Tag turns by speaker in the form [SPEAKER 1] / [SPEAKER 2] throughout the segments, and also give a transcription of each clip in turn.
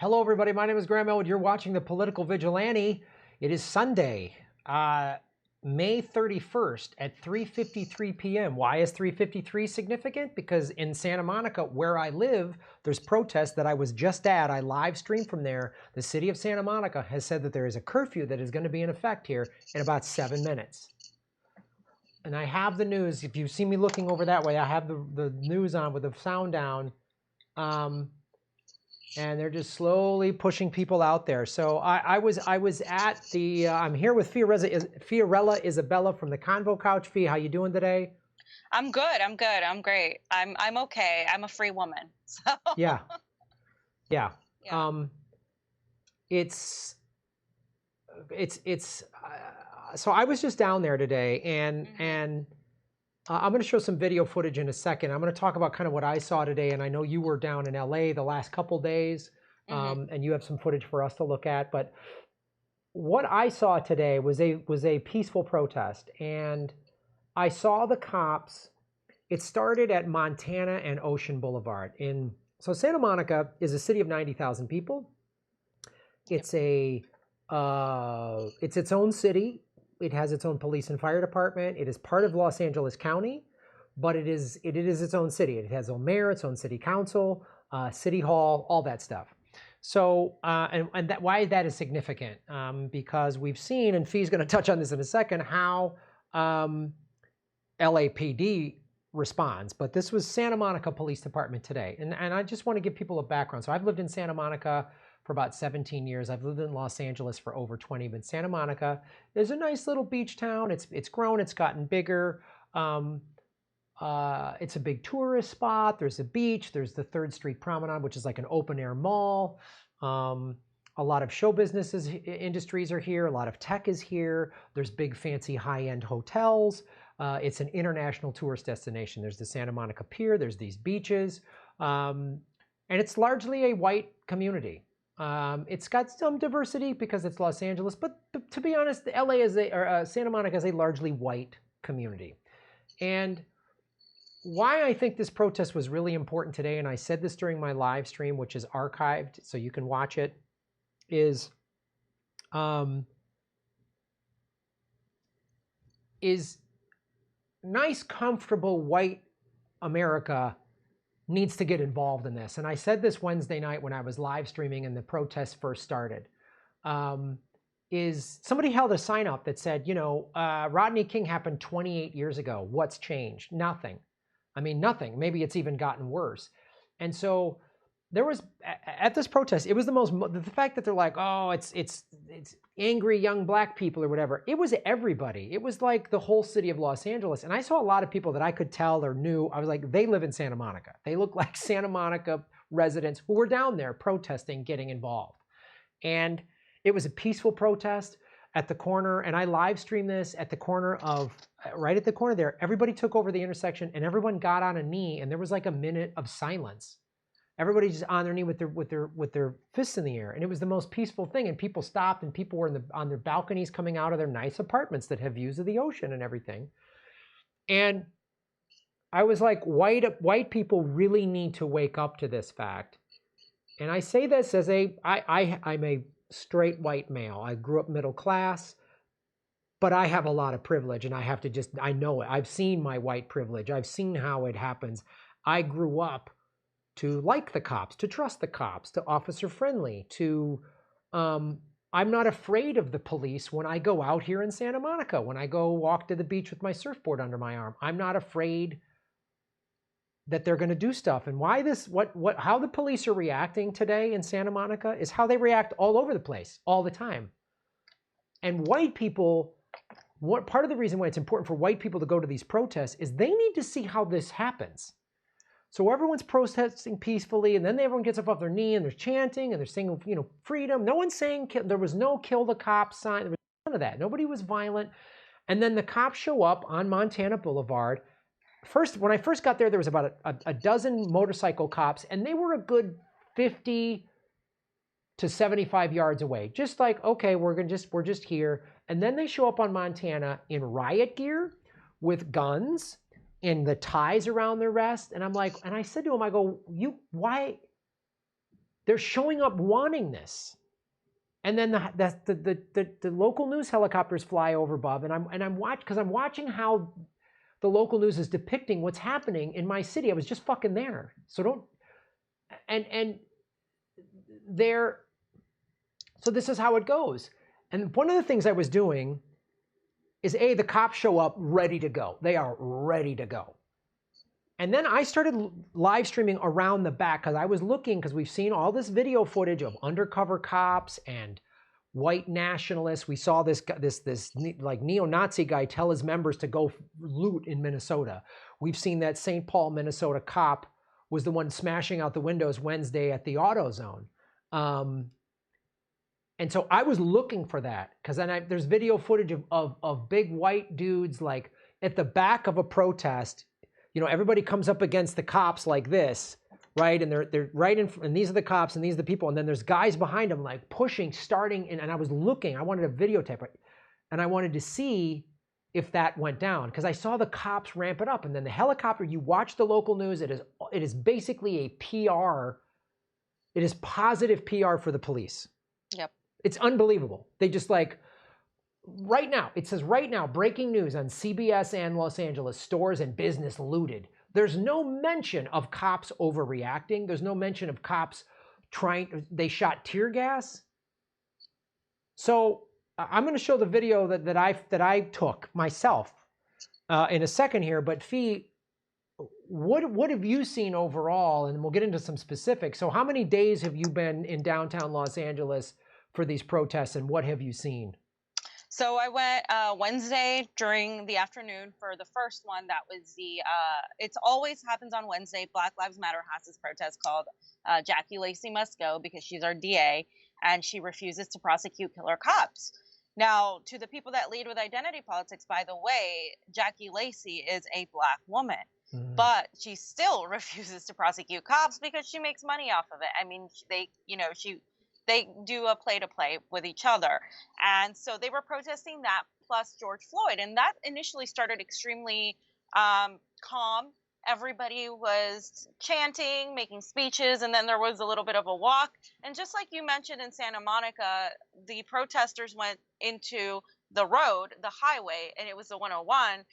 [SPEAKER 1] Hello, everybody. My name is Graham Elwood. You're watching The Political Vigilante. It is Sunday, May 31st at 3:53 p.m. Why is 3:53 significant? Because in Santa Monica, where I live, there's protests that I was just at. I live streamed from there. The city of Santa Monica has said that there is a curfew that is going to be in effect here in about 7 minutes. And I have the news. If you see me looking over that way, I have the news on with the sound down. And they're just slowly pushing people out there. So I was at the, I'm here with Fiorella Isabel from the Convo Couch. Fee, how you doing today?
[SPEAKER 2] I'm good. I'm good. I'm great. I'm okay. I'm a free woman. So
[SPEAKER 1] Yeah.
[SPEAKER 2] yeah.
[SPEAKER 1] So I was just down there today, and I'm going to show some video footage in a second. I'm going to talk about kind of what I saw today, and I know you were down in LA the last couple days, and you have some footage for us to look at. But what I saw today was a peaceful protest, and I saw the cops. It started at Montana and Ocean Boulevard. So Santa Monica is a city of 90,000 people. It's its own city. It has its own police and fire department. It is part of Los Angeles County, but it is its own city. It has its own mayor, its own city council, city hall, all that stuff. So, and why that is significant, because we've seen, and Fee's going to touch on this in a second, how LAPD responds. But this was Santa Monica Police Department today. And I just want to give people a background. So I've lived in Santa Monica for about 17 years. I've lived in Los Angeles for over 20, but Santa Monica is a nice little beach town. It's grown, it's gotten bigger. It's a big tourist spot. There's a beach, there's the 3rd Street Promenade, which is like an open air mall. A lot of show businesses, industries are here. A lot of tech is here. There's big fancy high-end hotels. It's an international tourist destination. There's the Santa Monica Pier, there's these beaches. And it's largely a white community. It's got some diversity because it's Los Angeles, but to be honest, LA Santa Monica is a largely white community. And why I think this protest was really important today, and I said this during my live stream, which is archived, so you can watch it, is nice, comfortable white America needs to get involved in this. And I said this Wednesday night when I was live streaming and the protests first started. Is somebody held a sign up that said, Rodney King happened 28 years ago. What's changed? Nothing. I mean, nothing. Maybe it's even gotten worse. And so there was, at this protest, it was the fact that they're like, oh, it's angry young black people or whatever. It was everybody. It was like the whole city of Los Angeles. And I saw a lot of people that I could tell or knew. I was like, they live in Santa Monica. They look like Santa Monica residents who were down there protesting, getting involved. And it was a peaceful protest at the corner. And I live streamed this at the corner of, right at the corner there. Everybody took over the intersection and everyone got on a knee. And there was like a minute of silence. Everybody just on their knee with their fists in the air, and it was the most peaceful thing. And people stopped, and people were on their balconies coming out of their nice apartments that have views of the ocean and everything. And I was like, white people really need to wake up to this fact. And I say this as I'm a straight white male. I grew up middle class, but I have a lot of privilege, and I know it. I've seen my white privilege. I've seen how it happens. I grew up to like the cops, to trust the cops, to officer friendly, to I'm not afraid of the police when I go out here in Santa Monica, when I go walk to the beach with my surfboard under my arm. I'm not afraid that they're going to do stuff. And how the police are reacting today in Santa Monica is how they react all over the place, all the time. And white people, part of the reason why it's important for white people to go to these protests is they need to see how this happens. So everyone's protesting peacefully, and then everyone gets up off their knee, and they're chanting, and they're saying, freedom. No one's saying, there was no kill the cops sign. There was none of that. Nobody was violent. And then the cops show up on Montana Boulevard. When I first got there, there was about a dozen motorcycle cops, and they were a good 50 to 75 yards away. Just like, okay, we're just here. And then they show up on Montana in riot gear with guns and the ties around their wrist. And I'm like, and I said to him, I go, why? they're showing up wanting this. And then the local news helicopters fly over, Bob, and I'm watching how the local news is depicting what's happening in my city. I was just fucking there. So don't, and there, so this is how it goes. And one of the things I was doing is the cops show up ready to go. They are ready to go. And then I started live streaming around the back because I was looking, because we've seen all this video footage of undercover cops and white nationalists. We saw this like neo-Nazi guy tell his members to go loot in Minnesota. We've seen that St. Paul, Minnesota cop was the one smashing out the windows Wednesday at the AutoZone. And so I was looking for that, because then there's video footage of big white dudes like at the back of a protest. You know, everybody comes up against the cops like this, right? And they're right in front, and these are the cops and these are the people. And then there's guys behind them like pushing, starting, and I was looking, I wanted to videotape it. And I wanted to see if that went down, because I saw the cops ramp it up. And then the helicopter, you watch the local news, it is basically a PR, it is positive PR for the police.
[SPEAKER 2] Yep.
[SPEAKER 1] It's unbelievable. They just like, right now, it says right now, breaking news on CBS and Los Angeles, stores and business looted. There's no mention of cops overreacting. There's no mention of cops they shot tear gas. So I'm going to show the video that I took myself in a second here. But Fee, what have you seen overall? And we'll get into some specifics. So how many days have you been in downtown Los Angeles for these protests, and what have you seen?
[SPEAKER 2] So I went Wednesday during the afternoon for the first one. That was it always happens on Wednesday. Black Lives Matter has this protest called Jackie Lacey Must Go, because she's our DA and she refuses to prosecute killer cops. Now, to the people that lead with identity politics, by the way, Jackie Lacey is a Black woman, but she still refuses to prosecute cops because she makes money off of it. I mean, they do a play-to-play with each other. And so they were protesting that plus George Floyd. And that initially started extremely calm. Everybody was chanting, making speeches, and then there was a little bit of a walk. And just like you mentioned in Santa Monica, the protesters went into the road, the highway, and it was the 101.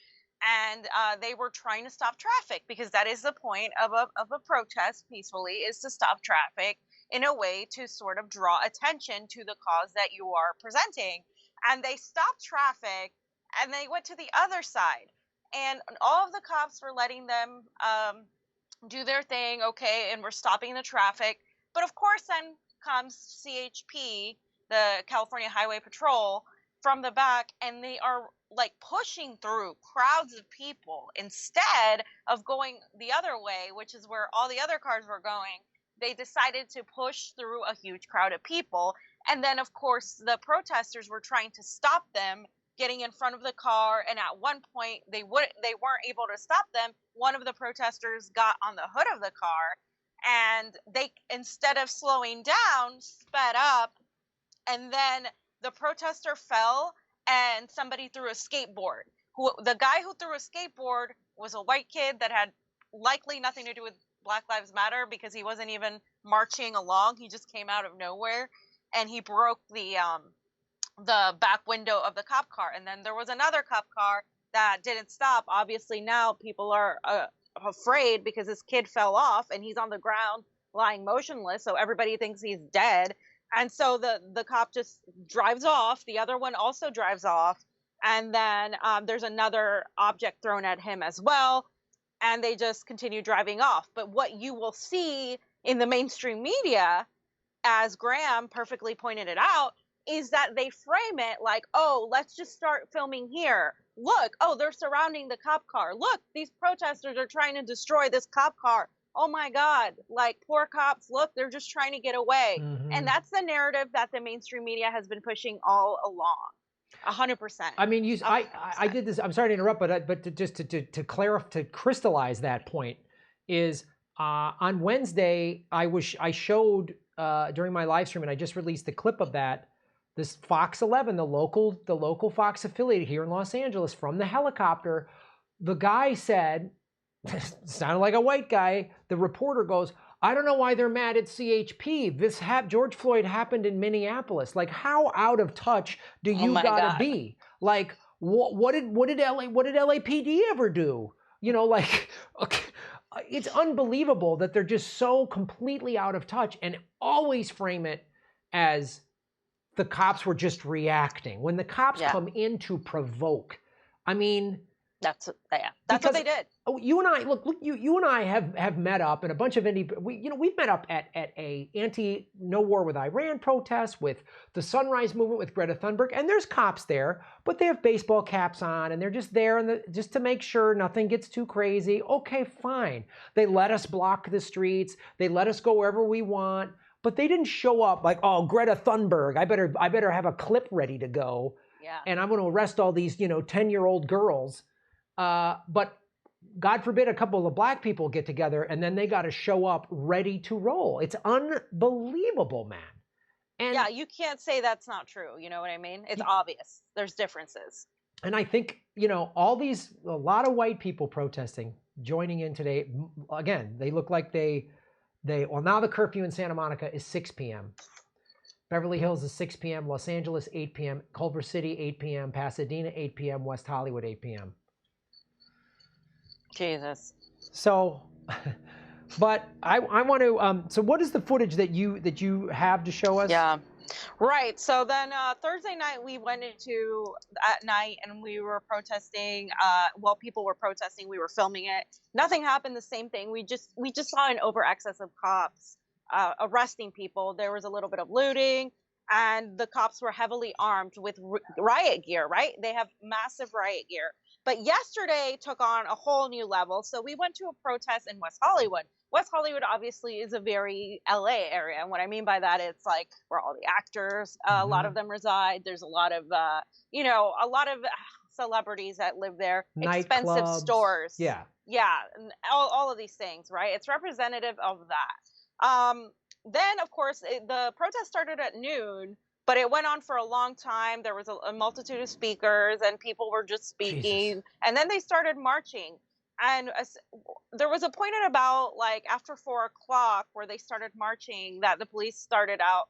[SPEAKER 2] And they were trying to stop traffic, because that is the point of a protest peacefully, is to stop traffic in a way to sort of draw attention to the cause that you are presenting. And they stopped traffic and they went to the other side. And all of the cops were letting them do their thing, okay, and we're stopping the traffic. But of course, then comes CHP, the California Highway Patrol, from the back, and they are like pushing through crowds of people instead of going the other way, which is where all the other cars were going. They decided to push through a huge crowd of people. And then, of course, the protesters were trying to stop them getting in front of the car. And at one point, they weren't able to stop them. One of the protesters got on the hood of the car, and they, instead of slowing down, sped up. And then the protester fell, and somebody threw a skateboard. The guy who threw a skateboard was a white kid that had likely nothing to do with Black Lives Matter, because he wasn't even marching along. He just came out of nowhere, and he broke the back window of the cop car. And then there was another cop car that didn't stop. Obviously now people are afraid because this kid fell off and he's on the ground lying motionless. So everybody thinks he's dead. And so the cop just drives off. The other one also drives off. And then there's another object thrown at him as well. And they just continue driving off. But what you will see in the mainstream media, as Graham perfectly pointed it out, is that they frame it like, oh, let's just start filming here. Look, oh, they're surrounding the cop car. Look, these protesters are trying to destroy this cop car. Oh my God, like poor cops, look, they're just trying to get away. Mm-hmm. And that's the narrative that the mainstream media has been pushing all along. 100%.
[SPEAKER 1] I mean, I did this. I'm sorry to interrupt, but just to clarify, to crystallize that point, is on Wednesday I showed during my live stream, and I just released the clip of that. This Fox 11, the local Fox affiliate here in Los Angeles, from the helicopter, the guy said, sounded like a white guy. The reporter goes, I don't know why they're mad at CHP. George Floyd happened in Minneapolis. Like, how out of touch do
[SPEAKER 2] Oh
[SPEAKER 1] you
[SPEAKER 2] my
[SPEAKER 1] gotta
[SPEAKER 2] God.
[SPEAKER 1] be? Like, what did LAPD ever do? You know, like, okay, it's unbelievable that they're just so completely out of touch and always frame it as the cops were just reacting. When the cops
[SPEAKER 2] Yeah.
[SPEAKER 1] come in to provoke, I mean,
[SPEAKER 2] That's what they did.
[SPEAKER 1] Oh, you and I look. You and I have met up, and a bunch of we've met up at a anti no war with Iran protest with the Sunrise Movement with Greta Thunberg, and there's cops there, but they have baseball caps on, and they're just there just to make sure nothing gets too crazy. Okay, fine. They let us block the streets. They let us go wherever we want, but they didn't show up like, oh, Greta Thunberg. I better have a clip ready to go.
[SPEAKER 2] Yeah.
[SPEAKER 1] And I'm going to arrest all these 10-year-old girls. But God forbid a couple of black people get together and then they got to show up ready to roll. It's unbelievable, man. And
[SPEAKER 2] yeah, you can't say that's not true. You know what I mean? It's obvious. There's differences.
[SPEAKER 1] And I think, a lot of white people protesting, joining in today. Again, they look like well, now the curfew in Santa Monica is 6 p.m. Beverly Hills is 6 p.m. Los Angeles, 8 p.m. Culver City, 8 p.m. Pasadena, 8 p.m. West Hollywood, 8 p.m.
[SPEAKER 2] Jesus.
[SPEAKER 1] So, but I want to. So, what is the footage that you have to show us?
[SPEAKER 2] Yeah, right. So then Thursday night we went into at night and we were protesting. While people were protesting, we were filming it. Nothing happened. The same thing. We just saw an over excess of cops arresting people. There was a little bit of looting. And the cops were heavily armed with riot gear, right? They have massive riot gear. But yesterday took on a whole new level. So we went to a protest in West Hollywood. West Hollywood obviously is a very LA area. And what I mean by that, it's like where all the actors, a lot of them reside. There's a lot of, a lot of celebrities that live there. Expensive stores.
[SPEAKER 1] Yeah.
[SPEAKER 2] Yeah. And all of these things, right? It's representative of that. Then, of course, the protest started at noon, but it went on for a long time. There was a multitude of speakers and people were just speaking.
[SPEAKER 1] Jesus.
[SPEAKER 2] And then they started marching. And there was a point at about like after 4 o'clock where they started marching that the police started out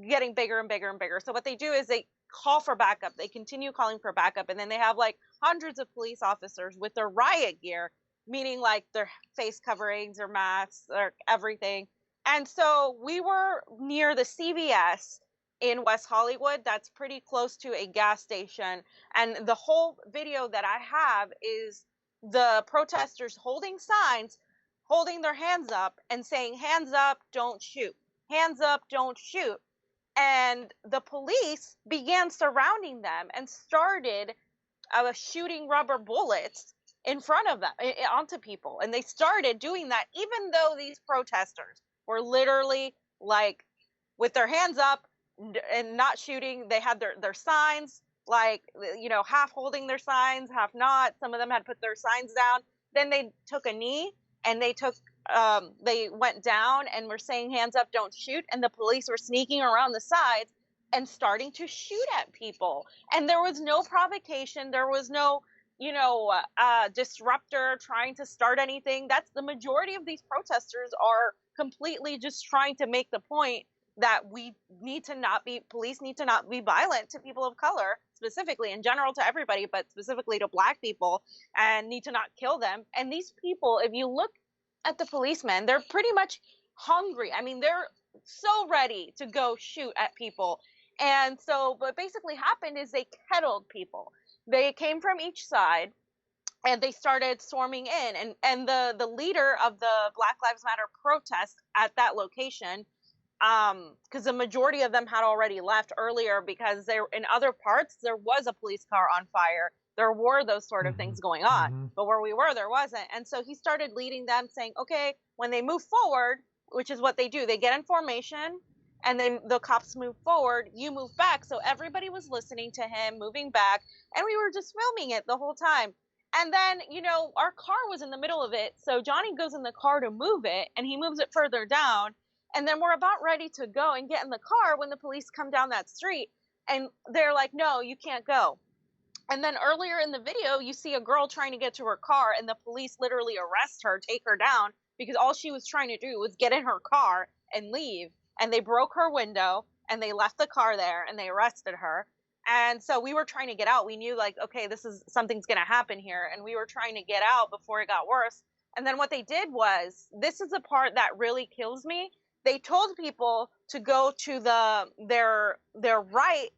[SPEAKER 2] getting bigger and bigger and bigger. So what they do is they call for backup. They continue calling for backup. And then they have like hundreds of police officers with their riot gear, meaning like their face coverings, their masks, their everything. And so we were near the CVS in West Hollywood. That's pretty close to a gas station. And the whole video that I have is the protesters holding signs, holding their hands up and saying, hands up, don't shoot. Hands up, don't shoot. And the police began surrounding them and started shooting rubber bullets in front of them, onto people. And they started doing that even though these protesters were literally like with their hands up and not shooting. They had their signs, like, half holding their signs, half not. Some of them had put their signs down. Then they took a knee and they went down and were saying, hands up, don't shoot. And the police were sneaking around the sides and starting to shoot at people. And there was no provocation. There was no, disruptor trying to start anything. That's the majority of these protesters are completely just trying to make the point that police need to not be violent to people of color, specifically, in general to everybody, but specifically to Black people, and need to not kill them. And these people, if you look at the policemen, they're pretty much hungry. I mean, they're so ready to go shoot at people. And so what basically happened is they kettled people. They came from each side and they started swarming in. And the leader of the Black Lives Matter protest at that location, because the majority of them had already left earlier, because in other parts there was a police car on fire. There were those sort of things going on, but where we were, there wasn't. And so he started leading them, saying, okay, when they move forward, which is what they do, they get in formation, and then the cops move forward, you move back. So everybody was listening to him, moving back, and we were just filming it the whole time. And then, our car was in the middle of it, so Johnny goes in the car to move it, and he moves it further down. And then we're about ready to go and get in the car when the police come down that street, and they're like, no, you can't go. And then earlier in the video, you see a girl trying to get to her car, and the police literally arrest her, take her down, because all she was trying to do was get in her car and leave. And they broke her window and they left the car there and they arrested her. And so we were trying to get out. We knew, like, okay, something's going to happen here. And we were trying to get out before it got worse. And then what they did was, this is the part that really kills me. They told people to go to their right,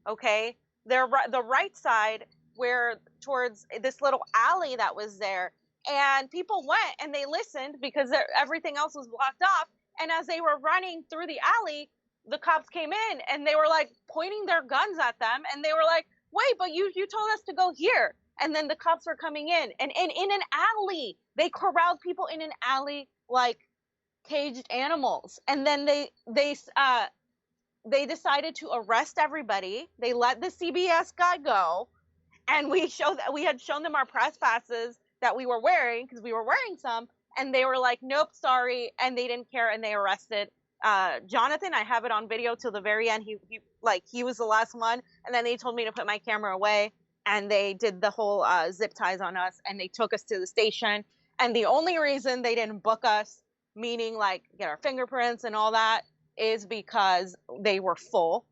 [SPEAKER 2] okay, the right side, where towards this little alley that was there. And people went and they listened because everything else was blocked off. And as they were running through the alley, the cops came in and they were like pointing their guns at them. And they were like, wait, but you told us to go here. And then the cops were coming in and in an alley, they corralled people in an alley like caged animals. And then they decided to arrest everybody. They let the CBS guy go. And we had shown them our press passes that we were wearing, because we were wearing some. And they were like, nope, sorry. And they didn't care. And they arrested Jonathan. I have it on video till the very end. He was the last one. And then they told me to put my camera away. And they did the whole zip ties on us. And they took us to the station. And the only reason they didn't book us, meaning like get our fingerprints and all that, is because they were full.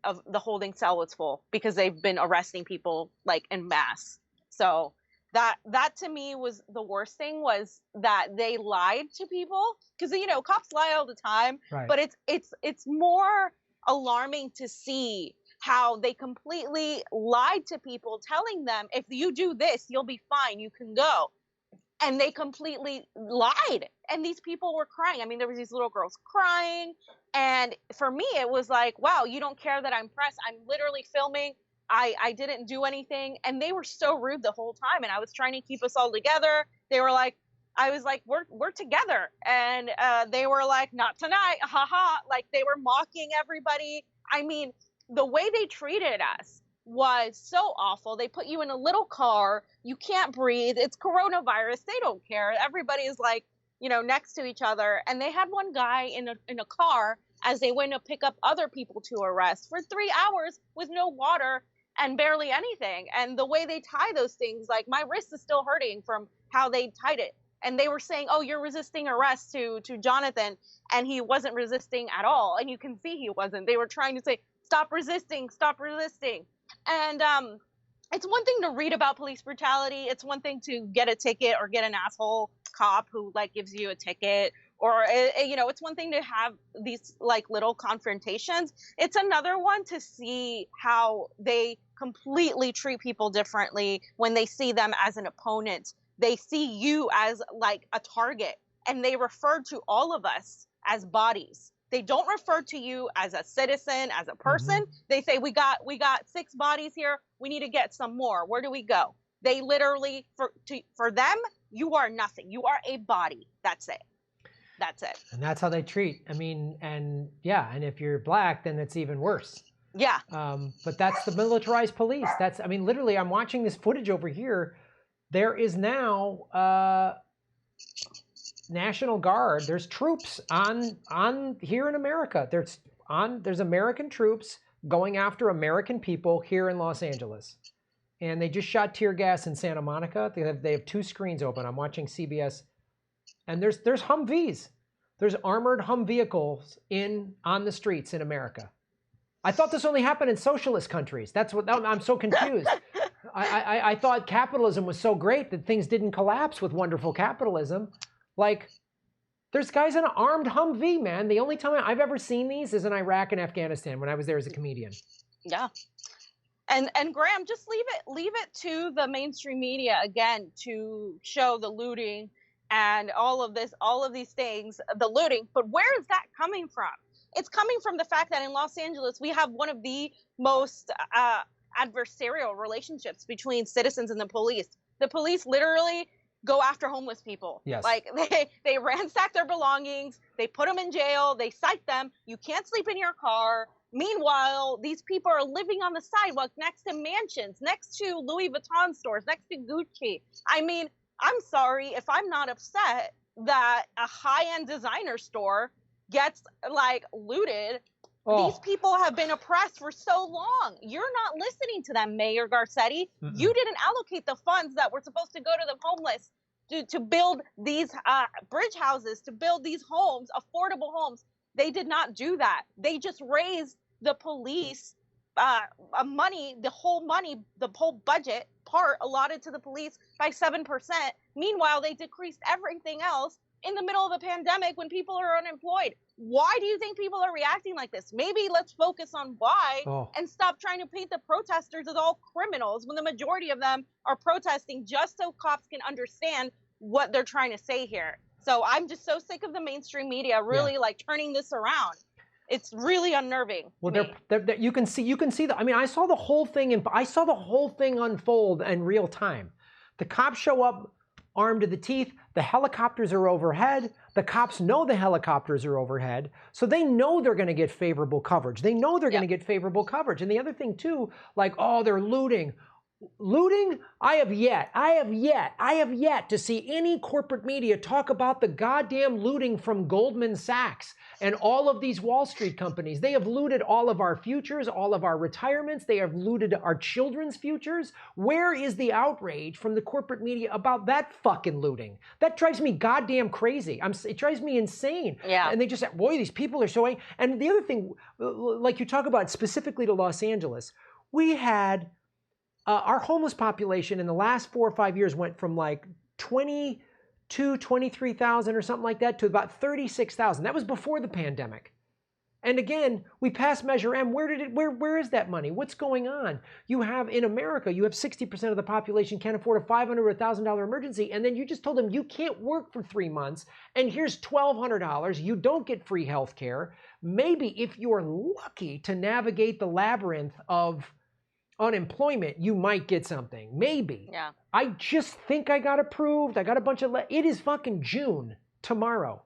[SPEAKER 2] Of the holding cell was full because they've been arresting people like en masse. So that to me was the worst thing, was that they lied to people, because cops lie all the time, right. But it's more alarming to see how they completely lied to people, telling them, if you do this, you'll be fine, you can go. And they completely lied. And these people were crying. I mean, there was these little girls crying. And for me, it was like, wow, you don't care that I'm pressed. I'm literally filming. I didn't do anything. And they were so rude the whole time. And I was trying to keep us all together. They were like, I was like, we're together. And they were like, not tonight. Ha ha. Like, they were mocking everybody. I mean, the way they treated us was so awful. They put you in a little car. You can't breathe. It's coronavirus. They don't care. Everybody is like, next to each other. And they had one guy in a car as they went to pick up other people to arrest for 3 hours with no water and barely anything. And the way they tie those things, like, my wrist is still hurting from how they tied it. And they were saying, oh, you're resisting arrest to Jonathan. And he wasn't resisting at all. And you can see he wasn't. They were trying to say, stop resisting, stop resisting. And it's one thing to read about police brutality. It's one thing to get a ticket or get an asshole cop who like gives you a ticket, or it's one thing to have these like little confrontations. It's another one to see how they completely treat people differently when they see them as an opponent. They see you as like a target, and they refer to all of us as bodies. They don't refer to you as a citizen, as a person. Mm-hmm. They say, we got 6 bodies here. We need to get some more. Where do we go? They literally, for them, you are nothing. You are a body. That's it. That's it.
[SPEAKER 1] And that's how they treat. I mean, and if you're black, then it's even worse.
[SPEAKER 2] Yeah.
[SPEAKER 1] But that's the militarized police. I mean, literally, I'm watching this footage over here. There is now National Guard. There's troops on here in America. There's American troops going after American people here in Los Angeles. And they just shot tear gas in Santa Monica. They have 2 screens open. I'm watching CBS. And there's Humvees. There's armored Hum vehicles on the streets in America. I thought this only happened in socialist countries. I'm so confused. I thought capitalism was so great that things didn't collapse with wonderful capitalism. Like, there's guys in an armed Humvee, man. The only time I've ever seen these is in Iraq and Afghanistan when I was there as a comedian.
[SPEAKER 2] Yeah. And Graham, just leave it to the mainstream media again to show the looting and all of these things, the looting. But where is that coming from? It's coming from the fact that in Los Angeles, we have one of the most adversarial relationships between citizens and the police. The police literally go after homeless people.
[SPEAKER 1] Yes.
[SPEAKER 2] Like, they ransack their belongings, they put them in jail, they cite them. You can't sleep in your car. Meanwhile, these people are living on the sidewalk next to mansions, next to Louis Vuitton stores, next to Gucci. I mean, I'm sorry if I'm not upset that a high-end designer store gets like looted. Oh. These people have been oppressed for so long. You're not listening to them, Mayor Garcetti. Mm-mm. You didn't allocate the funds that were supposed to go to the homeless to build these bridge houses, to build these homes, affordable homes. They did not do that. They just raised the police money, the whole budget part allotted to the police by 7%. Meanwhile, they decreased everything else in the middle of a pandemic when people are unemployed. Why do you think people are reacting like this? Maybe let's focus on why and stop trying to paint the protesters as all criminals when the majority of them are protesting just so cops can understand what they're trying to say here. So I'm just so sick of the mainstream media really like turning this around. It's really unnerving. Well,
[SPEAKER 1] you can see that. I mean, I saw the whole thing unfold in real time. The cops show up armed to the teeth. The helicopters are overhead. The cops know the helicopters are overhead, so they know they're going to get favorable coverage. They know they're going to get favorable coverage. And the other thing too, like, oh, they're looting. I have yet to see any corporate media talk about the goddamn looting from Goldman Sachs and all of these Wall Street companies. They have looted all of our futures, all of our retirements. They have looted our children's futures. Where is the outrage from the corporate media about that fucking looting? That drives me goddamn crazy. It drives me insane.
[SPEAKER 2] Yeah.
[SPEAKER 1] And they just, boy, these people are so. And the other thing, like you talk about specifically to Los Angeles, we had our homeless population in the last 4 or 5 years went from like 23,000 or something like that to about 36,000. That was before the pandemic. And again, we passed Measure M. Where is that money? What's going on? You have, in America, you have 60% of the population can't afford a $500 or $1,000 emergency, and then you just told them you can't work for 3 months, and here's $1,200. You don't get free health care. Maybe if you're lucky to navigate the labyrinth of unemployment, you might get something. Maybe.
[SPEAKER 2] Yeah.
[SPEAKER 1] I just think I got approved. I got a bunch of it is fucking June tomorrow,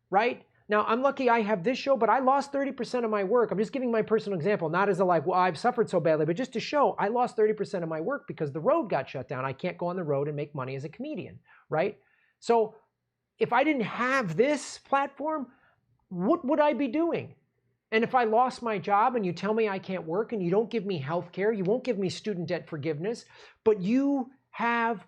[SPEAKER 1] right? Now, I'm lucky I have this show, but I lost 30% of my work. I'm just giving my personal example, not as a like, well, I've suffered so badly, but just to show I lost 30% of my work because the road got shut down. I can't go on the road and make money as a comedian, right? So if I didn't have this platform, what would I be doing? And if I lost my job and you tell me I can't work and you don't give me health care, you won't give me student debt forgiveness, but you have,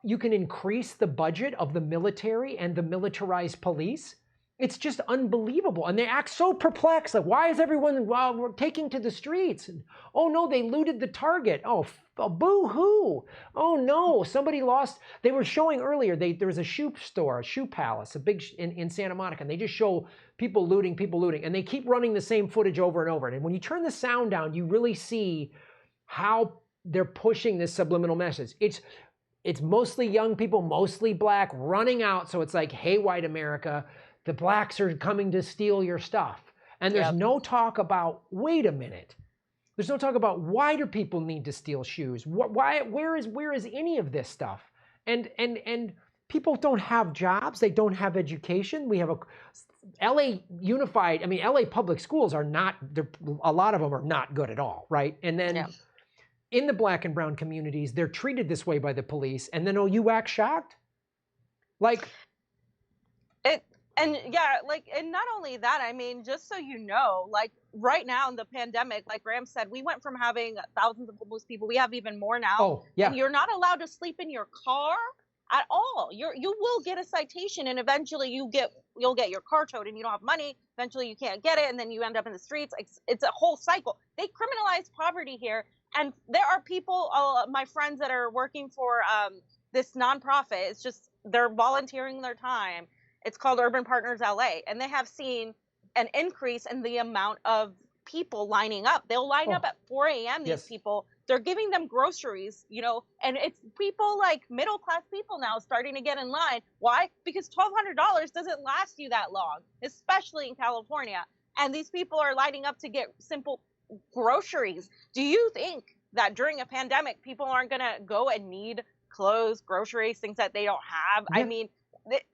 [SPEAKER 1] you can increase the budget of the military and the militarized police. It's just unbelievable. And they act so perplexed. Like, why is everyone, we're taking to the streets? And, oh no, they looted the Target. Oh, boo-hoo. Oh no, somebody lost. They were showing earlier, there was a shoe store, a shoe palace, a big in Santa Monica, and they just show people looting, and they keep running the same footage over and over. And when you turn the sound down, you really see how they're pushing this subliminal message. It's mostly young people, mostly black, running out. So it's like, hey, white America, the blacks are coming to steal your stuff. And there's no talk about, wait a minute. There's no talk about why do people need to steal shoes? Where is any of this stuff? And people don't have jobs. They don't have education. We have LA unified. I mean, LA public schools are not. A lot of them are not good at all, right? And then in the black and brown communities, they're treated this way by the police. And then you act shocked, like
[SPEAKER 2] it. And and not only that, I mean, just so you know, like right now in the pandemic, like Graham said, we went from having thousands of homeless people. We have even more now.
[SPEAKER 1] Oh, yeah.
[SPEAKER 2] And you're not allowed to sleep in your car at all. You will get a citation, and eventually you'll get your car towed, and you don't have money. Eventually you can't get it, and then you end up in the streets. It's a whole cycle. They criminalize poverty here, and there are people, my friends that are working for this nonprofit. It's just they're volunteering their time. It's called Urban Partners LA, and they have seen an increase in the amount of people lining up. They'll line up at 4 a.m. These people, they're giving them groceries, and it's people like middle-class people now starting to get in line. Why? Because $1,200 doesn't last you that long, especially in California. And these people are lining up to get simple groceries. Do you think that during a pandemic, people aren't going to go and need clothes, groceries, things that they don't have? Yeah.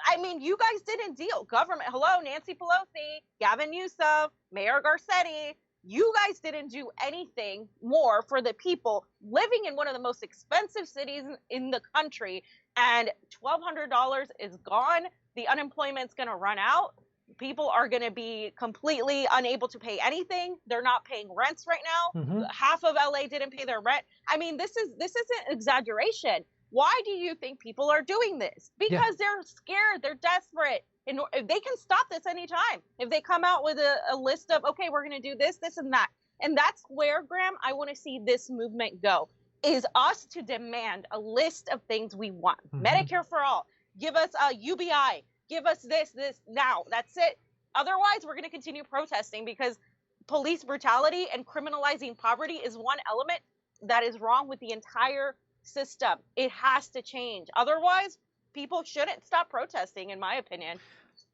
[SPEAKER 2] I mean, you guys didn't deal. Government, hello, Nancy Pelosi, Gavin Newsom, Mayor Garcetti. You guys didn't do anything more for the people living in one of the most expensive cities in the country. And $1,200 is gone. The unemployment's going to run out. People are going to be completely unable to pay anything. They're not paying rents right now. Mm-hmm. Half of LA didn't pay their rent. I mean, this isn't exaggeration. Why do you think people are doing this? Because they're scared, they're desperate. And they can stop this anytime. If they come out with a list of, okay, we're going to do this, this, and that. And that's where, Graham, I want to see this movement go, is us to demand a list of things we want. Medicare for all. Give us a UBI. Give us this now. That's it. Otherwise, we're going to continue protesting, because police brutality and criminalizing poverty is one element that is wrong with the entire system. It has to change. Otherwise, people shouldn't stop protesting, in my opinion.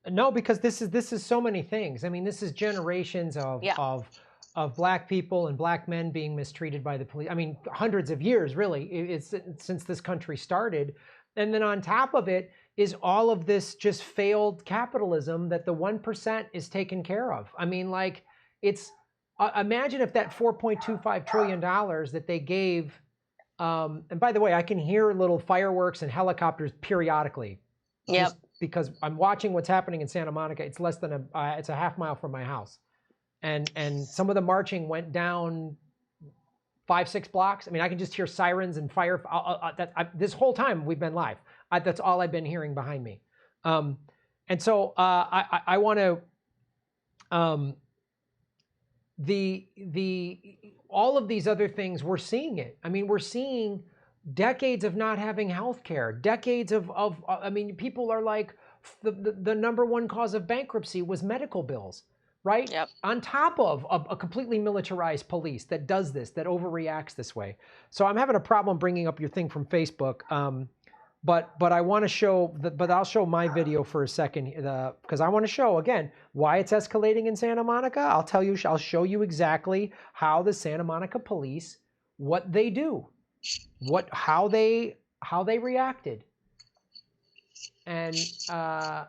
[SPEAKER 1] No, because this is so many things. I mean, this is generations of black people and black men being mistreated by the police. I mean, hundreds of years, really, it's since this country started. And then on top of it is all of this just failed capitalism that the 1% is taken care of. I mean, like, it's, imagine if that $4.25 trillion that they gave, and by the way, I can hear little fireworks and helicopters periodically. Just because I'm watching what's happening in Santa Monica. It's less than it's a half mile from my house. And some of the marching went down 5-6 blocks. I mean, I can just hear sirens and fire. This whole time we've been live. That's all I've been hearing behind me. And so I want to, all of these other things, we're seeing it. I mean, we're seeing decades of not having health care, decades of I mean, people are like, the number one cause of bankruptcy was medical bills, right? On top of a completely militarized police that does this, that overreacts this way. So I'm having a problem bringing up your thing from Facebook. But I want to show, but I'll show my video for a second, because I want to show, again, why it's escalating in Santa Monica. I'll show you exactly how the Santa Monica police, what they do, how they reacted. And well,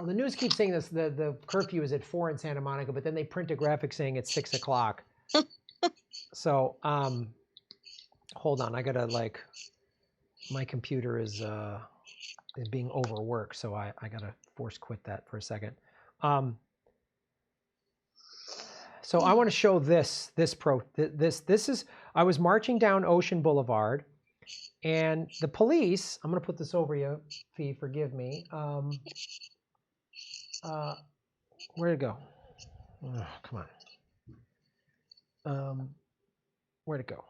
[SPEAKER 1] the news keeps saying this, the curfew is at 4 in Santa Monica, but then they print a graphic saying it's 6 o'clock. So hold on, I gotta, like, my computer is being overworked, so I gotta force quit that for a second. So I want to show this is, I was marching down Ocean Boulevard, and the police, I'm gonna put this over you, Fee, forgive me. Where'd it go? Oh, come on. Where'd it go?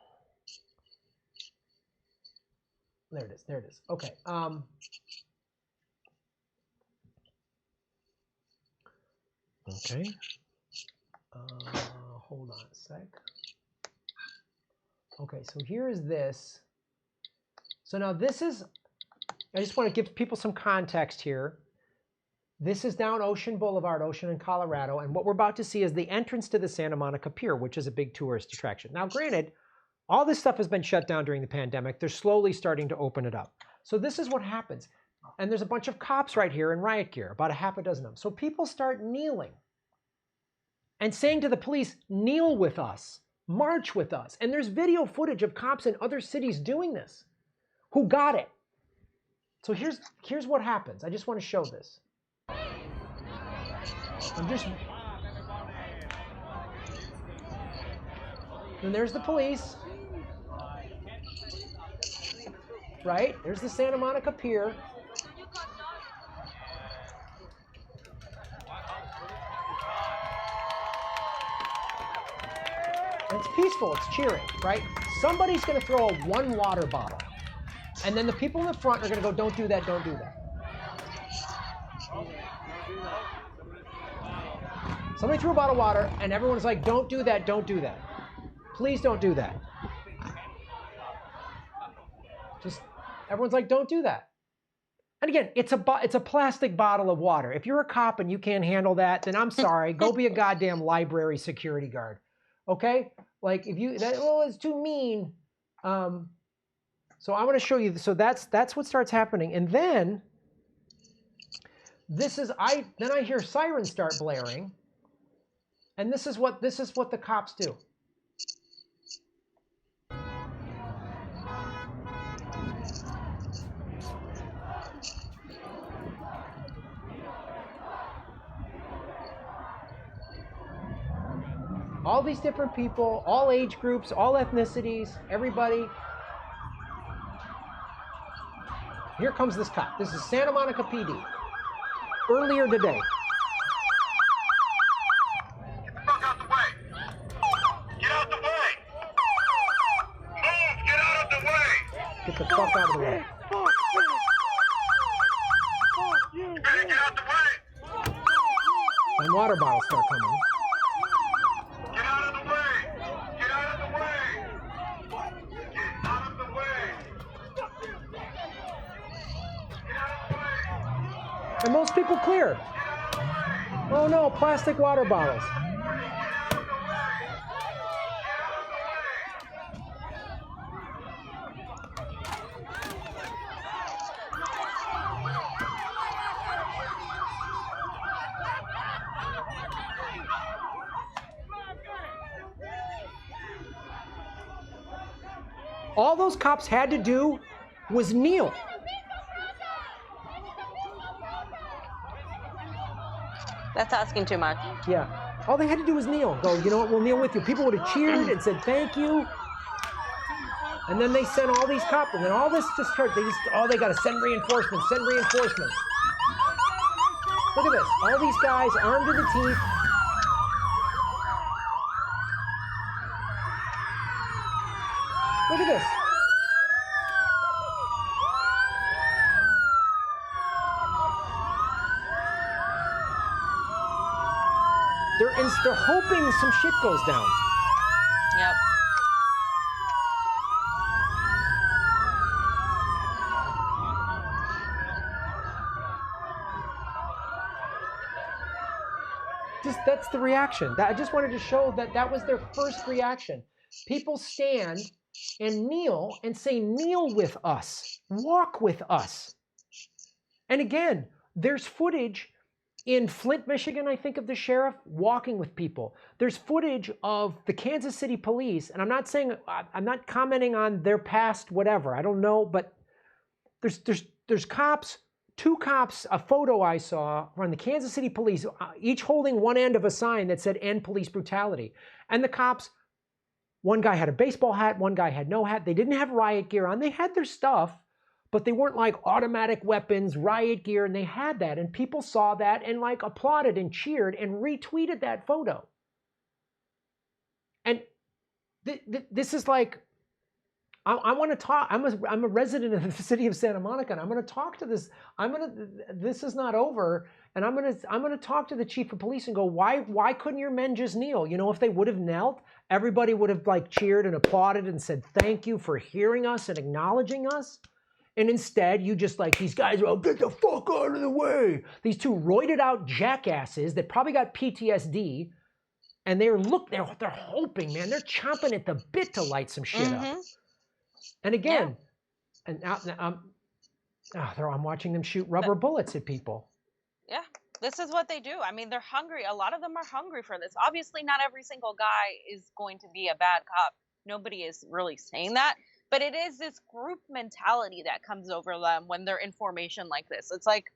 [SPEAKER 1] There it is. There it is. Okay. Okay. Hold on a sec. Okay, so here is this. So now this is, I just want to give people some context here. This is down Ocean Boulevard, Ocean in Colorado, and what we're about to see is the entrance to the Santa Monica Pier, which is a big tourist attraction. Now, granted, all this stuff has been shut down during the pandemic. They're slowly starting to open it up. So this is what happens. And there's a bunch of cops right here in riot gear, about a half a dozen of them. So people start kneeling and saying to the police, kneel with us, march with us. And there's video footage of cops in other cities doing this who got it. So here's what happens. I just want to show this. And there's the police. Right? There's the Santa Monica Pier. And it's peaceful, it's cheering, right? Somebody's gonna throw one water bottle. And then the people in the front are gonna go, don't do that, don't do that. Somebody threw a bottle of water and everyone's like, don't do that, don't do that. Please don't do that. Just, everyone's like, don't do that. And again, it's a plastic bottle of water. If you're a cop and you can't handle that, then I'm sorry, go be a goddamn library security guard. Okay? Like, if you, it's too mean. So I want to show you, so that's what starts happening. And then, then I hear sirens start blaring. And this is what the cops do. All these different people, all age groups, all ethnicities, everybody. Here comes this cop. This is Santa Monica PD. Earlier today.
[SPEAKER 3] Get the fuck out the way! Get out the way! Move! Get out of the way!
[SPEAKER 1] Get the fuck out of the way.
[SPEAKER 3] You better get out the way!
[SPEAKER 1] And water bottles start coming.
[SPEAKER 3] Get out of the way! Get out of the way! Get out of the way! Get out of the way!
[SPEAKER 1] And most people clear. Oh no, plastic water bottles. All those cops had to do was kneel.
[SPEAKER 2] That's asking too much.
[SPEAKER 1] Yeah. All they had to do was kneel. Go, you know what, we'll kneel with you. People would have cheered and said thank you. And then they sent all these cops, and then all this just hurt. They got to send reinforcements, send reinforcements. Look at this. All these guys armed to the teeth. Look at this. They're hoping some shit goes down.
[SPEAKER 2] Yep.
[SPEAKER 1] That's the reaction. I just wanted to show that was their first reaction. People stand and kneel and say, kneel with us, walk with us. And again, there's footage in Flint, Michigan, I think, of the sheriff walking with people. There's footage of the Kansas City police, and I'm not commenting on their past whatever. I don't know, but there's cops, two cops, a photo I saw from the Kansas City police, each holding one end of a sign that said end police brutality. And the cops, one guy had a baseball hat, one guy had no hat. They didn't have riot gear on. They had their stuff, but they weren't like automatic weapons, riot gear, and they had that. And people saw that and like applauded and cheered and retweeted that photo. And this is like, I want to talk. I'm a resident of the city of Santa Monica, and I'm going to talk to this. This is not over, and I'm going to talk to the chief of police and go, why couldn't your men just kneel? You know, if they would have knelt, everybody would have like cheered and applauded and said thank you for hearing us and acknowledging us. And instead, you just like, these guys are, oh, get the fuck out of the way. These two roided out jackasses that probably got PTSD, and they're hoping, man, they're chomping at the bit to light some shit up. And again, and now I'm watching them shoot rubber bullets at people.
[SPEAKER 2] Yeah, this is what they do. I mean, they're hungry. A lot of them are hungry for this. Obviously, not every single guy is going to be a bad cop. Nobody is really saying that. But it is this group mentality that comes over them when they're in formation like this. It's like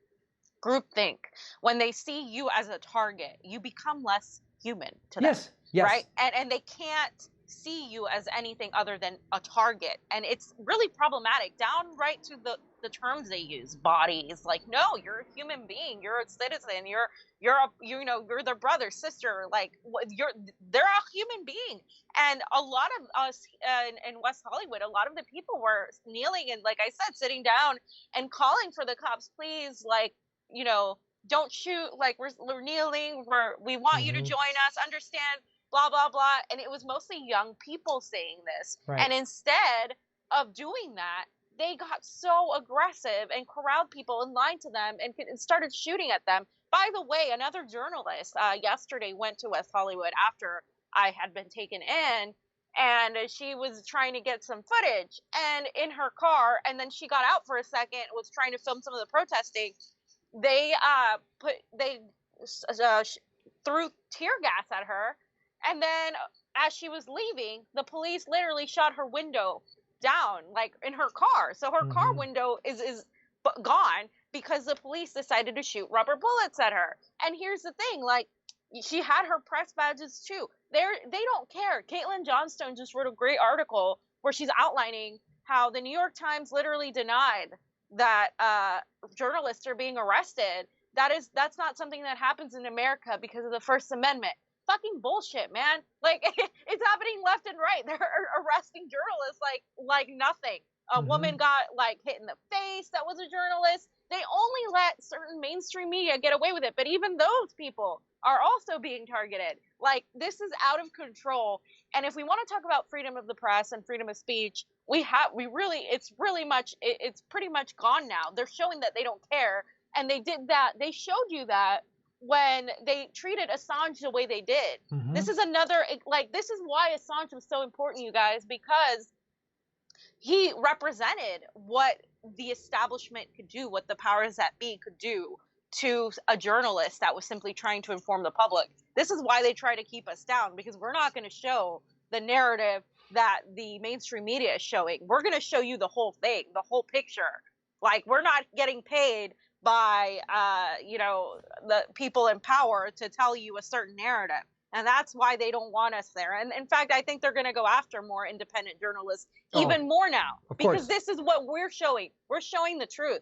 [SPEAKER 2] groupthink. When they see you as a target, you become less human to them.
[SPEAKER 1] Yes.
[SPEAKER 2] Right? And they can't see you as anything other than a target. And it's really problematic, down right to the terms they use. Bodies, like, no, you're a human being, you're a citizen, you're their brother, sister, like they're a human being. And a lot of us in West Hollywood, a lot of the people were kneeling and, like I said, sitting down and calling for the cops, please, like, don't shoot, like we're kneeling, we want you to join us, understand, blah, blah, blah. And it was mostly young people saying this.
[SPEAKER 1] Right.
[SPEAKER 2] And instead of doing that, they got so aggressive and corralled people in line to them and started shooting at them. By the way, another journalist yesterday went to West Hollywood after I had been taken in, and she was trying to get some footage, and in her car, and then she got out for a second, was trying to film some of the protesting. They threw tear gas at her. And then as she was leaving, the police literally shot her window down, like in her car. So her car window is gone because the police decided to shoot rubber bullets at her. And here's the thing, like, she had her press badges too. They don't care. Caitlin Johnstone just wrote a great article where she's outlining how the New York Times literally denied that journalists are being arrested. That's not something that happens in America because of the First Amendment. Fucking bullshit, man. Like it's happening left and right. They're arresting journalists like nothing. A woman got like hit in the face that was a journalist. They only let certain mainstream media get away with it, but even those people are also being targeted. Like this is out of control. And if we want to talk about freedom of the press and freedom of speech, it's pretty much gone now. They're showing that they don't care, and they did that. They showed you that when they treated Assange the way they did. This is this is why Assange was so important, you guys, because he represented what the establishment could do, what the powers that be could do to a journalist that was simply trying to inform the public. This is why they try to keep us down, because we're not going to show the narrative that the mainstream media is showing. We're going to show you the whole thing, the whole picture. Like, we're not getting paid by, the people in power to tell you a certain narrative. And that's why they don't want us there. And in fact, I think they're going to go after more independent journalists even more now, because this is what we're showing. We're showing the truth.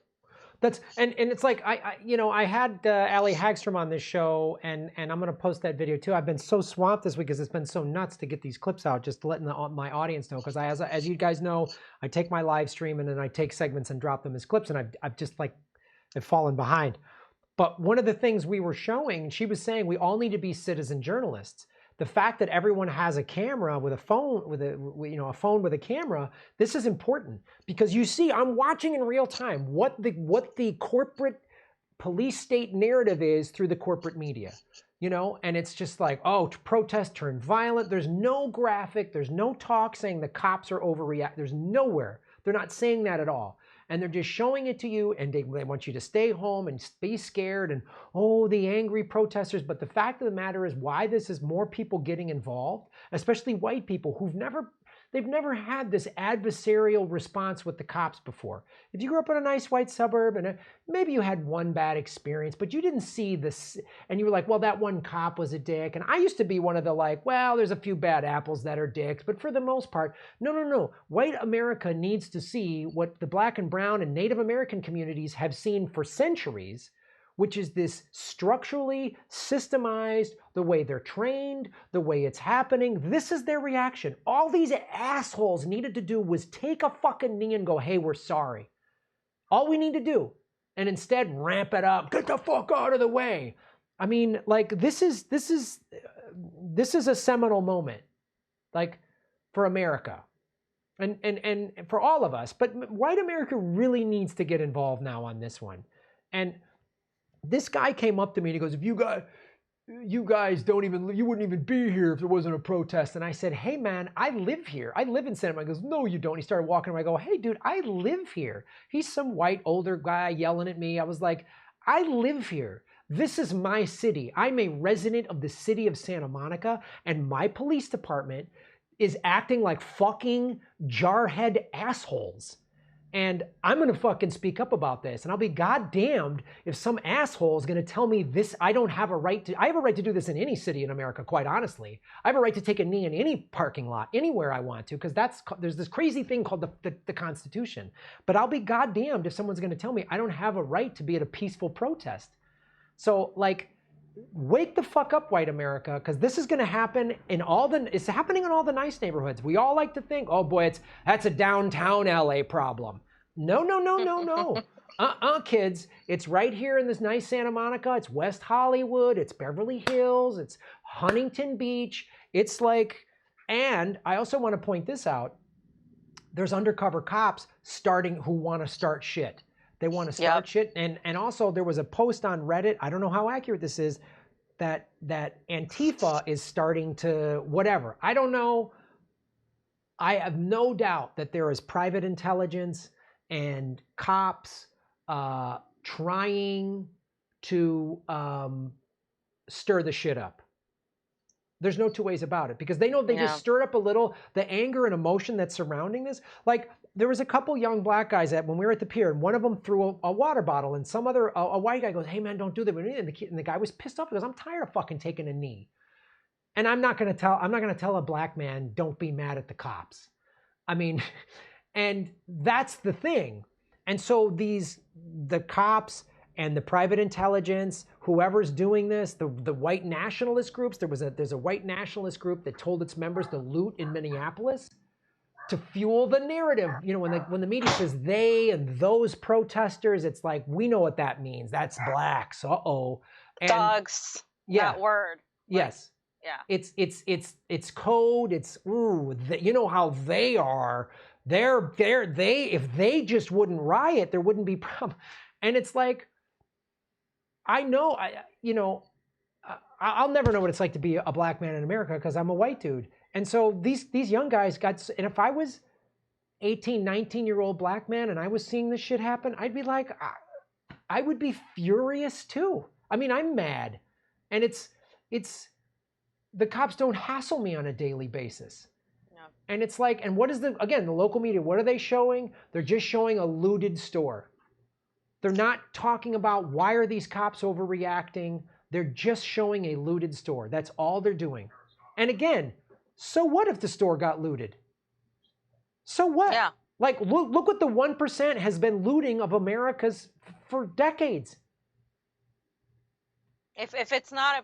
[SPEAKER 1] That's and it's like I had Ali Hagstrom on this show, and I'm gonna post that video too. I've been so swamped this week because it's been so nuts to get these clips out, just letting my audience know. Because as you guys know, I take my live stream and then I take segments and drop them as clips, and I've just I've fallen behind. But one of the things we were showing, she was saying we all need to be citizen journalists. The fact that everyone has a camera with a phone a phone with a camera, this is important, because you see, I'm watching in real time what the corporate police state narrative is through the corporate media, and it's just like, oh, protest turned violent. There's no graphic, there's no talk saying the cops are overreact. There's nowhere. They're not saying that at all. And they're just showing it to you, and they want you to stay home and be scared, and oh, the angry protesters. But the fact of the matter is, why this is more people getting involved, especially white people they've never had this adversarial response with the cops before. If you grew up in a nice white suburb and maybe you had one bad experience, but you didn't see this, and you were like, well, that one cop was a dick. And I used to be one of the well, there's a few bad apples that are dicks, but for the most part, no. White America needs to see what the Black and brown and Native American communities have seen for centuries, which is this structurally systemized, the way they're trained, the way it's happening. This is their reaction. All these assholes needed to do was take a fucking knee and go, hey, we're sorry. All we need to do. And instead ramp it up. Get the fuck out of the way. I mean, this is a seminal moment, for America. And for all of us. But white America really needs to get involved now on this one. And this guy came up to me and he goes, if you guys you wouldn't even be here if there wasn't a protest. And I said, hey man, I live here. I live in Santa Monica. He goes, no, you don't. He started walking around. I go, hey dude, I live here. He's some white older guy yelling at me. I was like, I live here. This is my city. I'm a resident of the city of Santa Monica, and my police department is acting like fucking jarhead assholes. And I'm going to fucking speak up about this. And I'll be goddamned if some asshole is going to tell me this. I have a right to do this in any city in America, quite honestly. I have a right to take a knee in any parking lot, anywhere I want to, because there's this crazy thing called the Constitution. But I'll be goddamned if someone's going to tell me I don't have a right to be at a peaceful protest. So, wake the fuck up, white America, because this is going to happen it's happening in all the nice neighborhoods. We all like to think, oh boy, that's a downtown LA problem. No. Kids, it's right here in this nice Santa Monica. It's West Hollywood, it's Beverly Hills, it's Huntington Beach. And I also want to point this out. There's undercover cops who want to start shit. They want to start shit. And also there was a post on Reddit, I don't know how accurate this is, that Antifa is starting to whatever. I don't know. I have no doubt that there is private intelligence and cops trying to stir the shit up. There's no two ways about it, because they know they just stirred up a little, the anger and emotion that's surrounding this. There was a couple young black guys when we were at the pier, and one of them threw a water bottle, and a white guy goes, hey man, don't do that. And the guy was pissed off. He goes, I'm tired of fucking taking a knee. And I'm not going to tell a black man, don't be mad at the cops. I mean, and that's the thing. And so the cops and the private intelligence, whoever's doing this, the white nationalist groups, there's a white nationalist group that told its members to loot in Minneapolis to fuel the narrative. You know, when the media says they and those protesters, it's like, we know what that means. That's blacks. Uh-oh. And
[SPEAKER 2] Dogs.
[SPEAKER 1] yeah.
[SPEAKER 2] That word.
[SPEAKER 1] Yes.
[SPEAKER 2] Yeah.
[SPEAKER 1] It's code. It's you know how they are. If they just wouldn't riot, there wouldn't be problem. And it's like, I know, I'll never know what it's like to be a black man in America because I'm a white dude. And so these young guys and if I was 18, 19-year-old black man and I was seeing this shit happen, I'd be like, I would be furious too. I mean, I'm mad. And it's the cops don't hassle me on a daily basis. No. And it's like, and what is the local media, what are they showing? They're just showing a looted store. They're not talking about why are these cops overreacting. They're just showing a looted store. That's all they're doing. And again, so what if the store got looted? So what? Yeah. Like, look what the 1% has been looting of America's for decades.
[SPEAKER 2] If it's not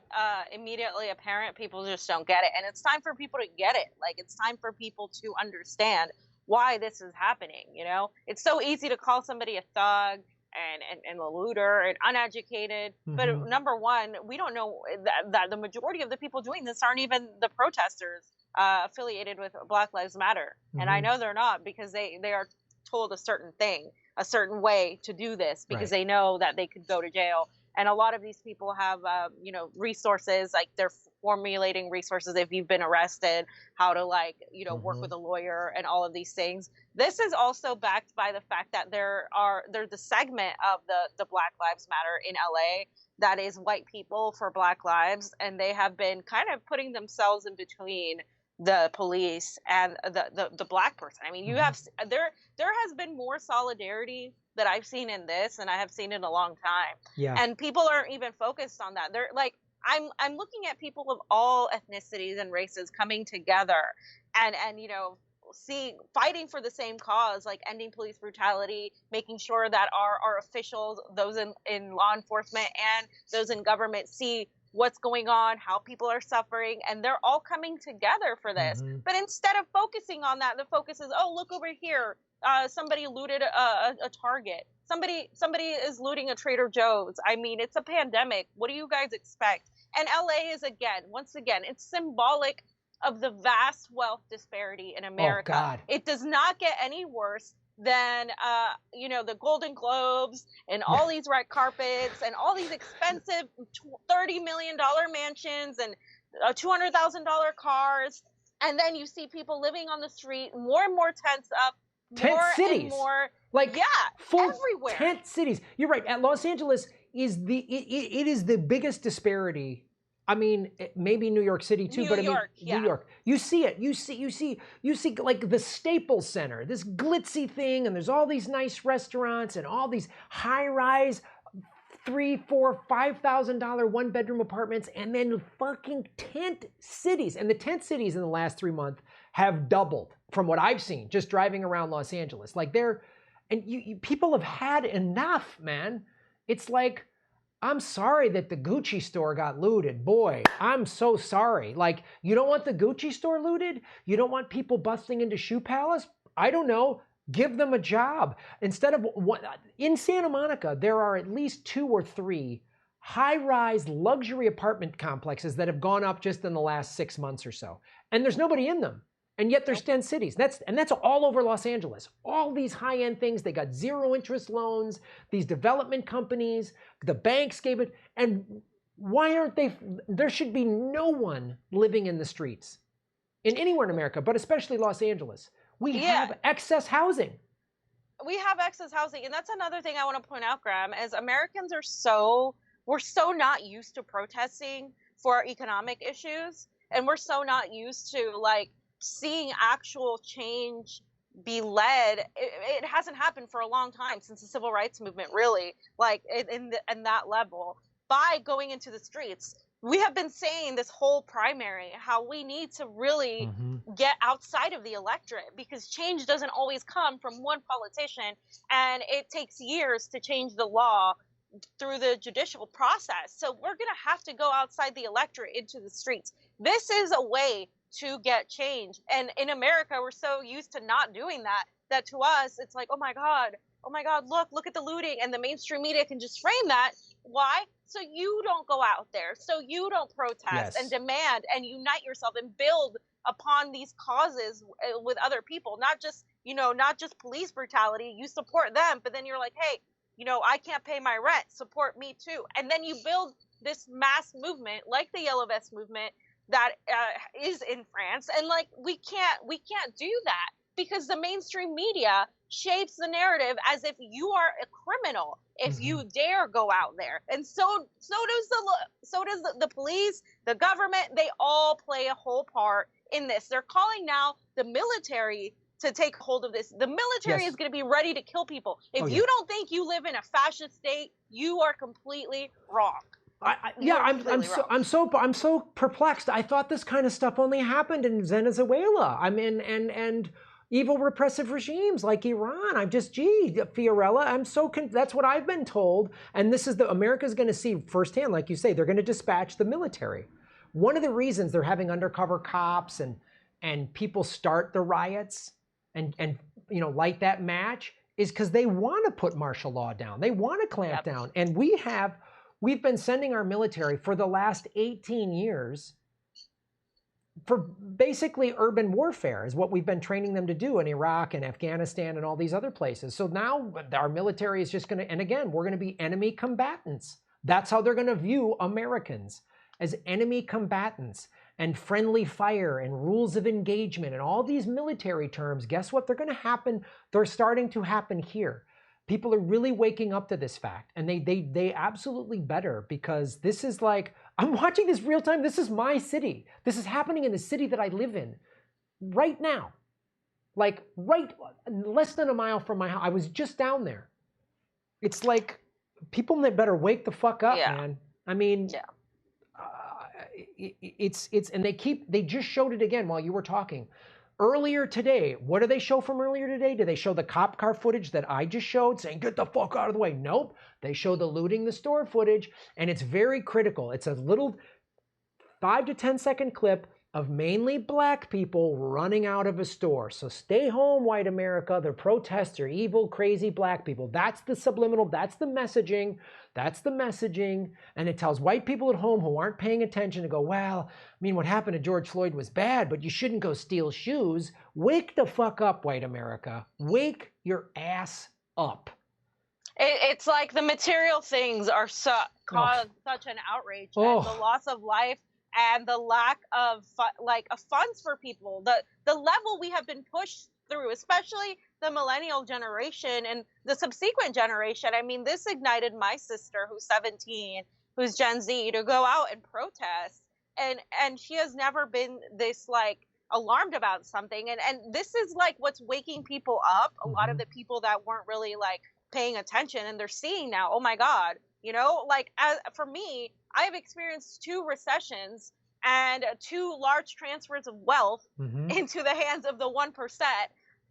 [SPEAKER 2] immediately apparent, people just don't get it. And it's time for people to get it. Like, it's time for people to understand why this is happening, you know? It's so easy to call somebody a thug and a looter and uneducated. Mm-hmm. But number one, we don't know that the majority of the people doing this aren't even the protesters affiliated with Black Lives Matter. Mm-hmm. And I know they're not, because they are told a certain thing, a certain way to do this, because they know that they could go to jail. And a lot of these people have, resources, like they're formulating resources if you've been arrested, how to work with a lawyer and all of these things. This is also backed by the fact that there's the segment of the Black Lives Matter in LA that is white people for Black lives. And they have been kind of putting themselves in between the police and the black person. I mean, you have, there has been more solidarity that I've seen in this than I have seen in a long time. Yeah. And people aren't even focused on that. They're like, I'm looking at people of all ethnicities and races coming together and fighting for the same cause, like ending police brutality, making sure that our officials, those in law enforcement and those in government, see what's going on, how people are suffering, and they're all coming together for this. Mm-hmm. But instead of focusing on that, the focus is, oh, look over here. Somebody looted a Target. Somebody is looting a Trader Joe's. I mean, it's a pandemic. What do you guys expect? And LA is, once again, it's symbolic of the vast wealth disparity in America. Oh, God. It does not get any worse than the Golden Globes and all these red carpets and all these expensive $30 million mansions and $200,000 cars. And then you see people living on the street, more and more tents up.
[SPEAKER 1] Tent cities,
[SPEAKER 2] and more,
[SPEAKER 1] full
[SPEAKER 2] everywhere.
[SPEAKER 1] Tent cities. You're right. At Los Angeles is it is the biggest disparity. I mean, maybe New York City too, New York. You see it. You see like the Staples Center, this glitzy thing, and there's all these nice restaurants and all these high-rise $3,000, $4,000, $5,000 one-bedroom apartments, and then fucking tent cities. And the tent cities in the last 3 months have doubled from what I've seen just driving around Los Angeles. Like people have had enough, man. It's like, I'm sorry that the Gucci store got looted. Boy, I'm so sorry. Like, you don't want the Gucci store looted? You don't want people busting into Shoe Palace? I don't know. Give them a job. Instead of in Santa Monica, there are at least 2 or 3 high-rise luxury apartment complexes that have gone up just in the last 6 months or so. And there's nobody in them. And yet there's 10 cities. That's all over Los Angeles. All these high-end things, they got 0 interest loans, these development companies, the banks gave it. And why aren't they? There should be no one living in the streets in anywhere in America, but especially Los Angeles. We have excess housing.
[SPEAKER 2] We have excess housing. And that's another thing I want to point out, Graham, is Americans we're so not used to protesting for economic issues. And we're so not used to seeing actual change be led. It hasn't happened for a long time, since the civil rights movement, really, in that level, by going into the streets. we have been saying this whole primary how we need to really get outside of the electorate, because change doesn't always come from one politician, and it takes years to change the law through the judicial process. So we're going to have to go outside the electorate into the streets. This is a way to get change. And in America, we're so used to not doing that, that to us, it's like, oh my God, look at the looting. And the mainstream media can just frame that. Why? So you don't go out there. So you don't protest and demand and unite yourself and build upon these causes with other people, not just, not just police brutality. You support them, but then you're like, hey, I can't pay my rent, support me too. And then you build this mass movement like the Yellow Vest movement that is in France. And like, we can't do that, because the mainstream media shapes the narrative as if you are a criminal if you dare go out there. And so does the police, the government. They all play a whole part in this. They're calling now the military to take hold of this. The military is going to be ready to kill people. If you don't think you live in a fascist state, you are completely wrong.
[SPEAKER 1] I'm so perplexed. I thought this kind of stuff only happened in Venezuela. I mean, and evil repressive regimes like Iran. Fiorella, that's what I've been told. And this is America's going to see firsthand, like you say, they're going to dispatch the military. One of the reasons they're having undercover cops and people start the riots and light that match is because they want to put martial law down. They want to clamp down. And we've been sending our military for the last 18 years for basically urban warfare is what we've been training them to do in Iraq and Afghanistan and all these other places. So now our military is just going to, and again, we're going to be enemy combatants. That's how they're going to view Americans, as enemy combatants. And friendly fire and rules of engagement and all these military terms, guess what? They're going to happen. They're starting to happen here. People are really waking up to this fact, and they absolutely better, because this is like, I'm watching this real time. This is my city. This is happening in the city that I live in right now. Like right less than a mile from my house. I was just down there. It's like people that better wake the fuck up, man. I mean, it's and they just showed it again while you were talking. Earlier today, what do they show from earlier today? Do they show the cop car footage that I just showed saying, get the fuck out of the way? Nope. They show the looting the store footage, and it's very critical. It's a little 5 to 10 second clip of mainly black people running out of a store. So stay home, white America. The protests are evil, crazy black people. That's the subliminal, that's the messaging. That's the messaging. And it tells white people at home who aren't paying attention to go, well, I mean, what happened to George Floyd was bad, but you shouldn't go steal shoes. Wake the fuck up, white America. Wake your ass up.
[SPEAKER 2] It's like the material things are caused such an outrage, and the loss of life and the lack of funds for people. The level we have been pushed through, especially the millennial generation and the subsequent generation. I mean, this ignited my sister, who's 17, who's Gen Z, to go out and protest. And she has never been this like alarmed about something. And this is like what's waking people up. A lot of the people that weren't really like paying attention, and they're seeing now, oh my God, for me, I have experienced 2 recessions and 2 large transfers of wealth into the hands of the 1%.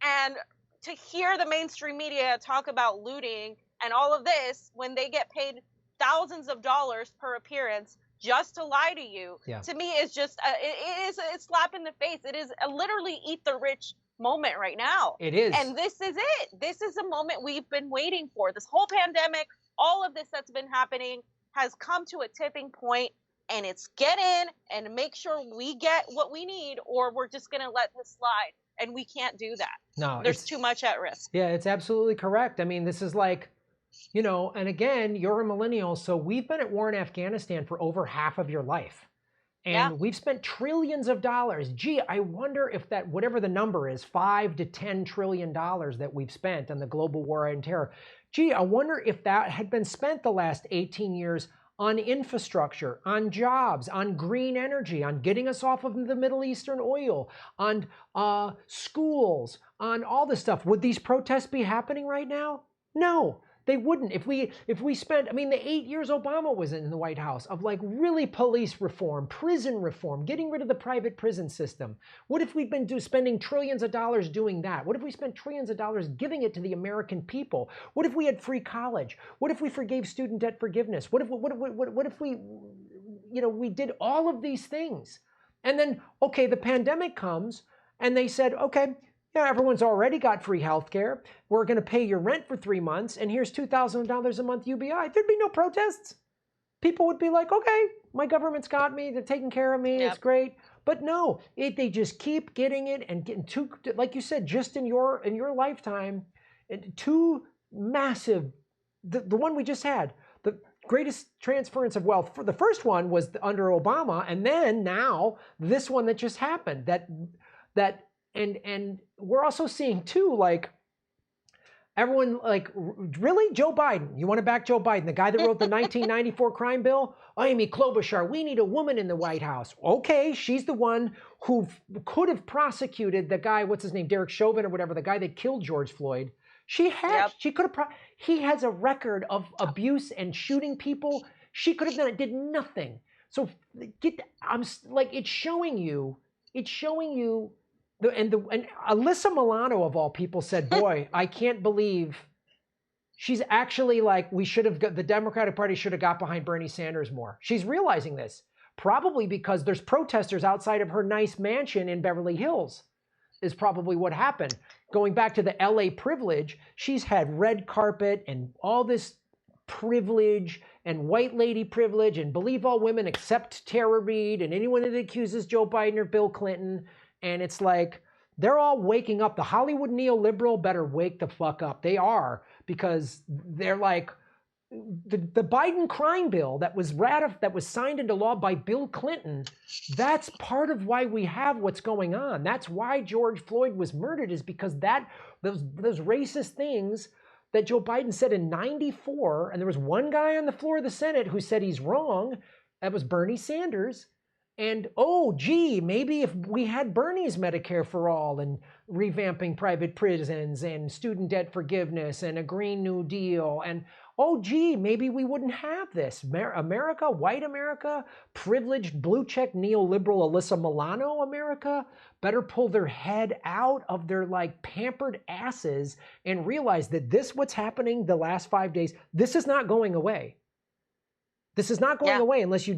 [SPEAKER 2] And to hear the mainstream media talk about looting and all of this when they get paid thousands of dollars per appearance just to lie to you, to me is just it is a slap in the face. It is a literally eat the rich moment right now.
[SPEAKER 1] It is.
[SPEAKER 2] And this is it. This is a moment we've been waiting for. This whole pandemic, all of this that's been happening has come to a tipping point, and it's get in and make sure we get what we need, or we're just going to let this slide. And we can't do that.
[SPEAKER 1] No,
[SPEAKER 2] there's too much at risk.
[SPEAKER 1] Yeah, it's absolutely correct. I mean, this is like, and again, you're a millennial, so we've been at war in Afghanistan for over half of your life. And we've spent trillions of dollars. Gee, I wonder if that, whatever the number is, $5 to $10 trillion that we've spent on the global war on terror. Gee, I wonder if that had been spent the last 18 years on infrastructure, on jobs, on green energy, on getting us off of the Middle Eastern oil, on schools, on all this stuff. Would these protests be happening right now? No. They wouldn't. If we spent, I mean, the 8 years Obama was in the White House of like really police reform, prison reform, getting rid of the private prison system. What if we've been spending trillions of dollars doing that? What if we spent trillions of dollars giving it to the American people? What if we had free college? What if we forgave student debt forgiveness? What if we, you know, we did all of these things? And then, okay, the pandemic comes and they said, okay, yeah, everyone's already got free health care. We're going to pay your rent for 3 months, and here's $2,000 a month UBI. There'd be no protests. People would be like, okay, my government's got me. They're taking care of me. Yep. It's great. But no, they just keep getting it and getting too, like you said, just in your lifetime, two massive, the one we just had, the greatest transference of wealth. For the first one was under Obama, and then now this one that just happened. And we're also seeing too, like, everyone like, really? Joe Biden, you want to back Joe Biden, the guy that wrote the 1994 crime bill? Amy Klobuchar, we need a woman in the White House. Okay, she's the one who could have prosecuted the guy, what's his name, Derek Chauvin or whatever, the guy that killed George Floyd. She could have, he has a record of abuse and shooting people. She could have done it, did nothing. So it's showing you, and Alyssa Milano of all people said, boy, I can't believe she's actually like, the Democratic Party should have got behind Bernie Sanders more. She's realizing this, probably because there's protesters outside of her nice mansion in Beverly Hills is probably what happened. Going back to the LA privilege, she's had red carpet and all this privilege and white lady privilege and believe all women except Tara Reid and anyone that accuses Joe Biden or Bill Clinton. And it's like, they're all waking up. The Hollywood neoliberal better wake the fuck up. They are, because they're like, the Biden crime bill that was signed into law by Bill Clinton, that's part of why we have what's going on. That's why George Floyd was murdered, is because those racist things that Joe Biden said in '94, and there was one guy on the floor of the Senate who said he's wrong. That was Bernie Sanders. And, oh, gee, maybe if we had Bernie's Medicare for All and revamping private prisons and student debt forgiveness and a Green New Deal, and, oh, gee, maybe we wouldn't have this. America, white America, privileged blue check neoliberal Alyssa Milano America better pull their head out of their like pampered asses and realize that what's happening the last 5 days, this is not going away. This is not going away unless you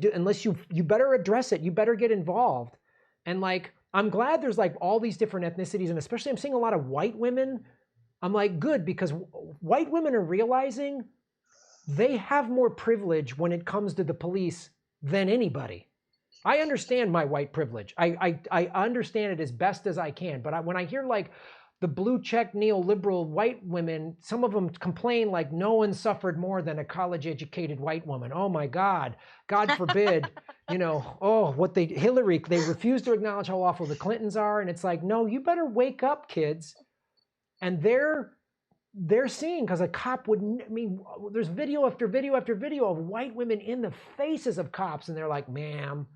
[SPEAKER 1] better address it. You better get involved. And like, I'm glad there's like all these different ethnicities, and especially I'm seeing a lot of white women. I'm like, good, because white women are realizing they have more privilege when it comes to the police than anybody. I understand my white privilege. I understand it as best as I can. But when I hear like the blue check neoliberal white women, some of them complain like no one suffered more than a college educated white woman. Oh my God, God forbid, Hillary, they refuse to acknowledge how awful the Clintons are. And it's like, no, you better wake up, kids. And they're seeing, because a cop there's video after video after video of white women in the faces of cops. And they're like, ma'am,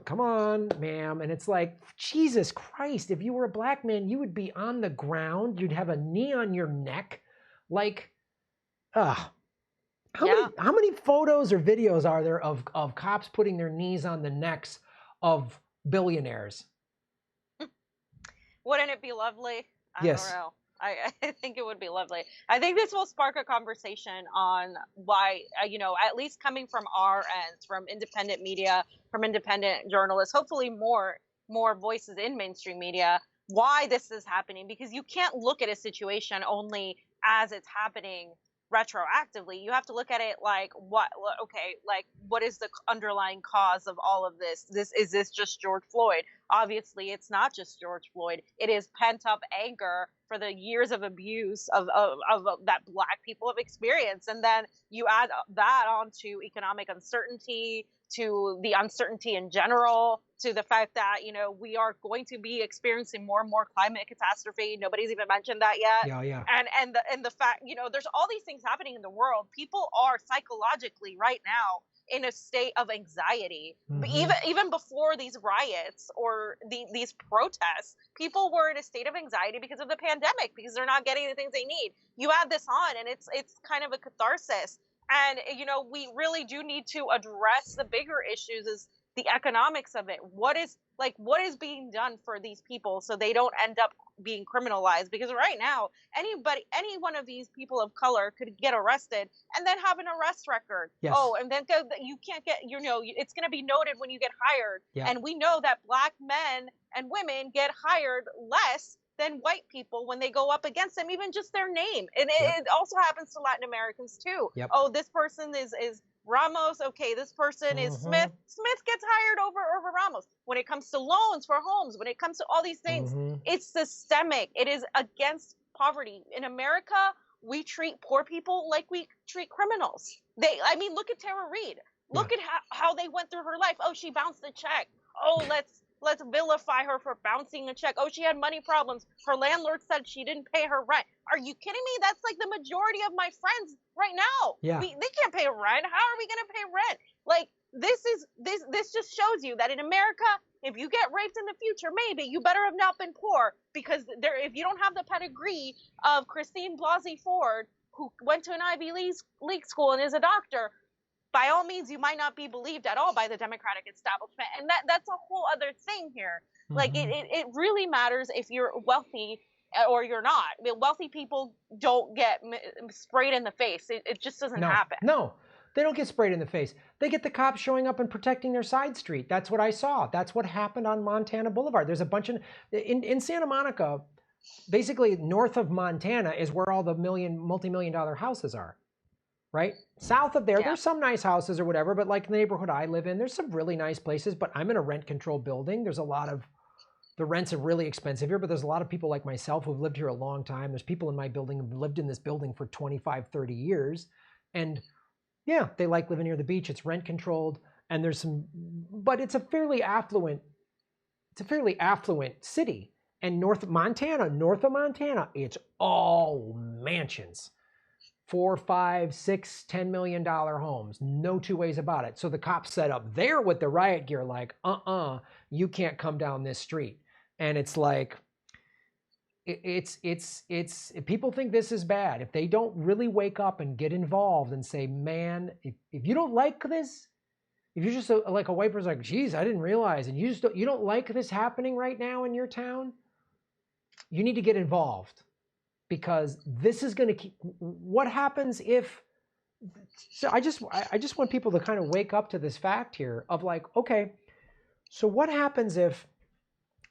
[SPEAKER 1] come on, ma'am. And it's like, Jesus Christ, if you were a black man, you would be on the ground. You'd have a knee on your neck. Like, how many photos or videos are there of cops putting their knees on the necks of billionaires?
[SPEAKER 2] Wouldn't it be lovely? I
[SPEAKER 1] Yes.
[SPEAKER 2] don't know. I think it would be lovely. I think this will spark a conversation on why, at least coming from our ends, from independent media, from independent journalists, hopefully more voices in mainstream media, why this is happening. Because you can't look at a situation only as it's happening retroactively. You have to look at it like, what is the underlying cause of all of this? Is this just George Floyd? Obviously, it's not just George Floyd. It is pent up anger for the years of abuse of that Black people have experienced. And then you add that on to economic uncertainty, to the uncertainty in general, to the fact that, we are going to be experiencing more and more climate catastrophe. Nobody's even mentioned that yet.
[SPEAKER 1] Yeah.
[SPEAKER 2] And the fact, there's all these things happening in the world. People are psychologically right now in a state of anxiety.
[SPEAKER 1] Mhm.
[SPEAKER 2] Even before these riots or these protests, people were in a state of anxiety because of the pandemic, because they're not getting the things they need. You add this on, and it's kind of a catharsis. And we really do need to address the bigger issues, is the economics of it. What is being done for these people so they don't end up being criminalized? Because right now, any one of these people of color could get arrested and then have an arrest record.
[SPEAKER 1] Yes.
[SPEAKER 2] Oh, and then you can't get, it's going to be noted when you get hired.
[SPEAKER 1] Yeah.
[SPEAKER 2] And we know that Black men and women get hired less than white people when they go up against them, even just their name. And it also happens to Latin Americans too.
[SPEAKER 1] Yep.
[SPEAKER 2] Oh, this person is Ramos. Okay, this person is Smith. Smith gets hired over Ramos. When it comes to loans for homes, when it comes to all these things, it's systemic. It is against poverty. In America, we treat poor people like we treat criminals. Look at Tara Reid. Look at how they went through her life. Oh, she bounced a check. Oh, let's vilify her for bouncing a check. Oh, she had money problems. Her landlord said she didn't pay her rent. Are you kidding me? That's like the majority of my friends right now.
[SPEAKER 1] Yeah.
[SPEAKER 2] They can't pay rent. How are we going to pay rent? Like, this just shows you that in America, if you get raped in the future, maybe you better have not been poor, because if you don't have the pedigree of Christine Blasey Ford, who went to an Ivy League school and is a doctor, by all means, you might not be believed at all by the Democratic establishment. And that's a whole other thing here. Like, it really matters if you're wealthy or you're not. I mean, wealthy people don't get sprayed in the face. It just doesn't happen.
[SPEAKER 1] No, they don't get sprayed in the face. They get the cops showing up and protecting their side street. That's what I saw. That's what happened on Montana Boulevard. There's a bunch of, in Santa Monica, basically north of Montana is where all the multi-million-dollar houses are. Right? South of there, there's some nice houses or whatever, but like the neighborhood I live in, there's some really nice places, but I'm in a rent-controlled building. There's a lot of, the rents are really expensive here, but there's a lot of people like myself who've lived here a long time. There's people in my building who've lived in this building for 25, 30 years. And yeah, they like living near the beach. It's rent-controlled, and there's some, but it's a fairly affluent city. And north of Montana, it's all mansions. 4, 5, 6, $10 million homes. No two ways about it. So the cops set up there with the riot gear like, you can't come down this street. And it's like, it's people think this is bad. If they don't really wake up and get involved and say, man, if you don't like this, if you're just like a white person, like, geez, I didn't realize, and you don't like this happening right now in your town, you need to get involved. Because this is going to keep, what happens if, so I just want people to kind of wake up to this fact here of like, okay, so what happens if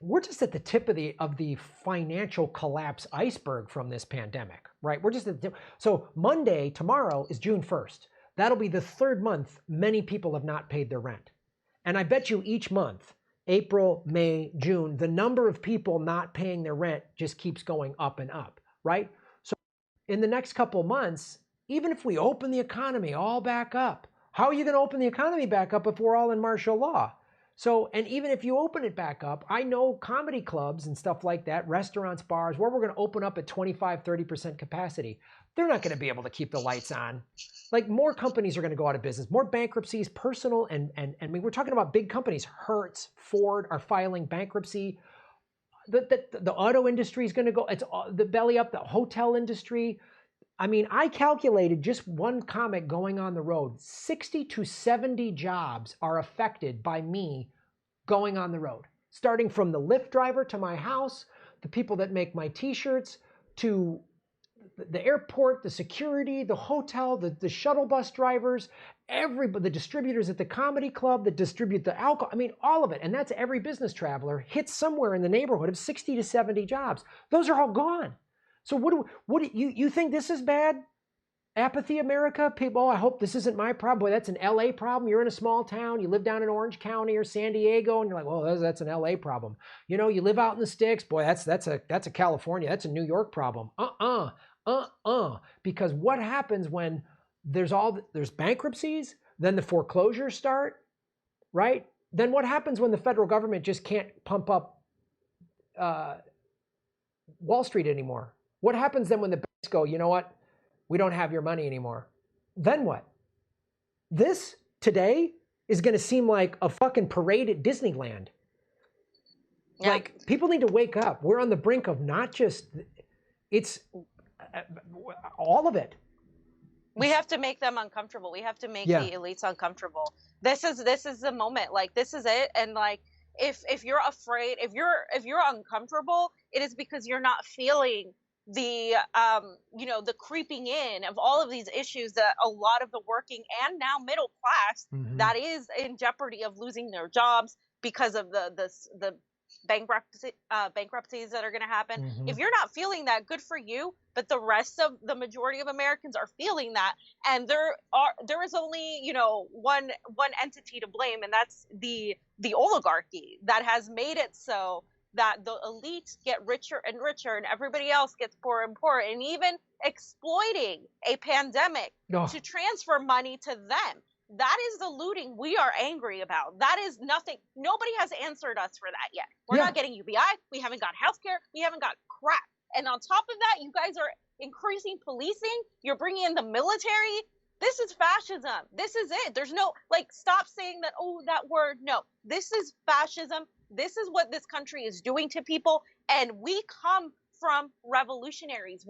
[SPEAKER 1] we're just at the tip of the financial collapse iceberg from this pandemic, right? We're just at the tip. So Monday, tomorrow is June 1st. That'll be the third month many people have not paid their rent. And I bet you each month, April, May, June, the number of people not paying their rent just keeps going up and up. Right? So in the next couple months, even if we open the economy all back up, how are you going to open the economy back up if we're all in martial law? So, and even if you open it back up, I know comedy clubs and stuff like that, restaurants, bars, where we're going to open up at 25, 30% capacity, they're not going to be able to keep the lights on. Like, more companies are going to go out of business, more bankruptcies, personal, and I mean, we're talking about big companies. Hertz, Ford are filing bankruptcy. The auto industry is going to go, it's the belly up, the hotel industry. I mean, I calculated just one comic going on the road, 60 to 70 jobs are affected by me going on the road, starting from the Lyft driver to my house, the people that make my t-shirts, to the airport, the security, the hotel, the shuttle bus drivers, everybody, the distributors at the comedy club that distribute the alcohol. I mean, all of it. And that's every business traveler hits somewhere in the neighborhood of 60 to 70 jobs. Those are all gone. So what do you think this is bad? Apathy, America? People, I hope this isn't my problem. Boy, that's an LA problem. You're in a small town. You live down in Orange County or San Diego, and you're like, well, that's an LA problem. You know, you live out in the sticks. Boy, that's a California. That's a New York problem. Because what happens when there's bankruptcies, then the foreclosures start, right? Then what happens when the federal government just can't pump up Wall Street anymore? What happens then when the banks go, you know what? We don't have your money anymore. Then what? This today is going to seem like a fucking parade at Disneyland.
[SPEAKER 2] Yeah.
[SPEAKER 1] Like, people need to wake up. We're on the brink of not just, it's all of it.
[SPEAKER 2] We have to make them uncomfortable. We have to make the elites uncomfortable. This is the moment. Like, this is it. And like, if you're afraid, if you're uncomfortable, it is because you're not feeling the the creeping in of all of these issues that a lot of the working and now middle class that is in jeopardy of losing their jobs because of the bankruptcies that are going to happen. If you're not feeling that, good for you, but the rest of the majority of Americans are feeling that, and there is only one entity to blame, and that's the oligarchy that has made it so that the elites get richer and richer and everybody else gets poorer and poorer, and even exploiting a pandemic to transfer money to them. That is the looting we are angry about. That is nothing. Nobody has answered us for that yet. We're not getting UBI. We haven't got healthcare. We haven't got crap. And on top of that, you guys are increasing policing. You're bringing in the military. This is fascism. This is it. There's no, stop saying that, that word. No, this is fascism. This is what this country is doing to people. And we come from revolutionaries.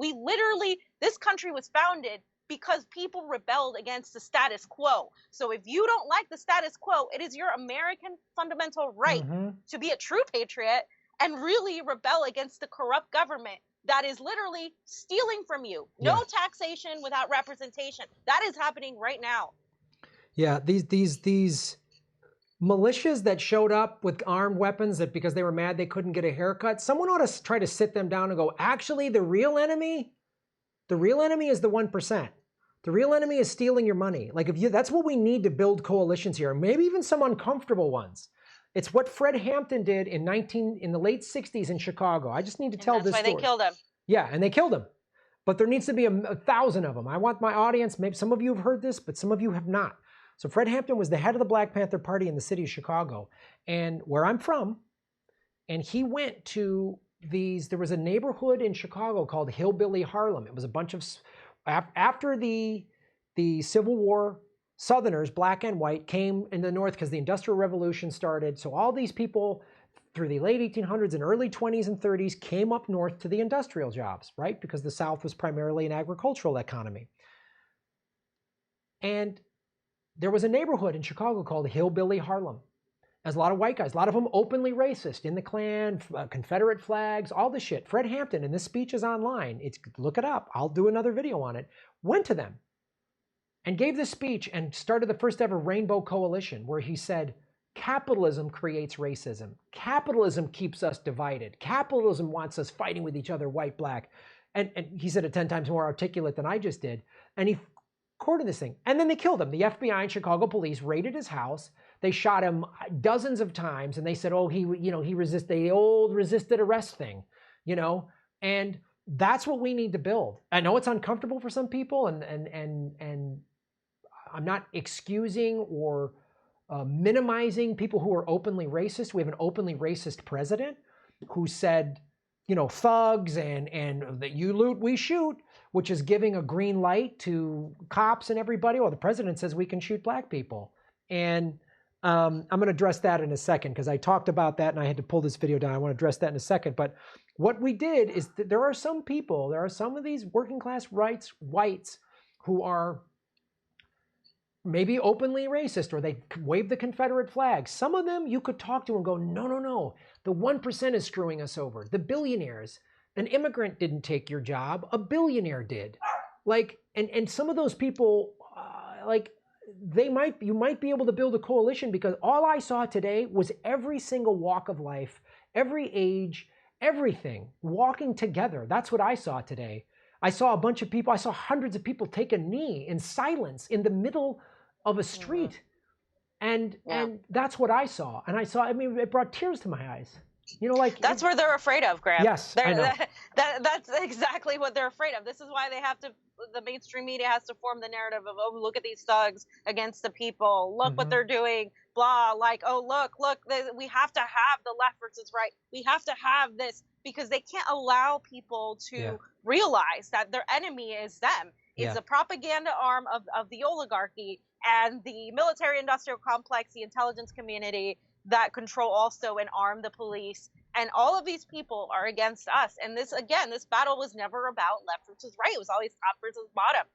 [SPEAKER 2] This country was founded because people rebelled against the status quo. So if you don't like the status quo, it is your American fundamental right to be a true patriot and really rebel against the corrupt government that is literally stealing from you. No taxation without representation. That is happening right now.
[SPEAKER 1] Yeah, these militias that showed up with armed weapons that because they were mad they couldn't get a haircut, someone ought to try to sit them down and go, actually, the real enemy is the 1%. The real enemy is stealing your money. That's what we need to build coalitions here, maybe even some uncomfortable ones. It's what Fred Hampton did in the late 60s in Chicago. I just need to tell this story.
[SPEAKER 2] That's why they killed him.
[SPEAKER 1] Yeah, and they killed him. But there needs to be 1,000 of them. I want my audience, maybe some of you have heard this, but some of you have not. So Fred Hampton was the head of the Black Panther Party in the city of Chicago, and where I'm from, and he went to there was a neighborhood in Chicago called Hillbilly Harlem. It was a bunch of, after the Civil War, Southerners, black and white, came in the North because the Industrial Revolution started. So all these people through the late 1800s and early 20s and 30s came up north to the industrial jobs, right? Because the South was primarily an agricultural economy. And there was a neighborhood in Chicago called Hillbilly Harlem. There's a lot of white guys, a lot of them openly racist, in the Klan, Confederate flags, all this shit. Fred Hampton, and this speech is online. Look it up. I'll do another video on it. Went to them and gave this speech and started the first ever Rainbow Coalition, where he said, capitalism creates racism. Capitalism keeps us divided. Capitalism wants us fighting with each other, white, black. And he said it 10 times more articulate than I just did. And he courted this thing. And then they killed him. The FBI and Chicago police raided his house. They shot him dozens of times. And they said, he resisted, the old resisted arrest thing, and that's what we need to build. I know it's uncomfortable for some people, and I'm not excusing or minimizing people who are openly racist. We have an openly racist president who said, thugs and that you loot, we shoot, which is giving a green light to cops and everybody. Well, the president says we can shoot black people. And I'm going to address that in a second because I talked about that and I had to pull this video down. I want to address that in a second. But what we did is that there are some of these working class whites who are maybe openly racist, or they wave the Confederate flag. Some of them you could talk to and go, no, the 1% is screwing us over. The billionaires, an immigrant didn't take your job, a billionaire did. And some of those people, you might be able to build a coalition, because all I saw today was every single walk of life, every age, everything walking together. That's what I saw today. I saw a bunch of people, I saw hundreds of people take a knee in silence in the middle of a street. And that's what I saw. And it brought tears to my eyes.
[SPEAKER 2] That's where they're afraid of, Graham.
[SPEAKER 1] Yes, I know.
[SPEAKER 2] That's exactly what they're afraid of. This is why the mainstream media has to form the narrative of, look at these thugs against the people. Look what they're doing. Blah, look, we have to have the left versus right. We have to have this, because they can't allow people to realize that their enemy is them. It's a propaganda arm of the oligarchy and the military industrial complex, the intelligence community that control also and arm the police. And all of these people are against us. And this, again, this battle was never about left versus right. It was always top versus bottom.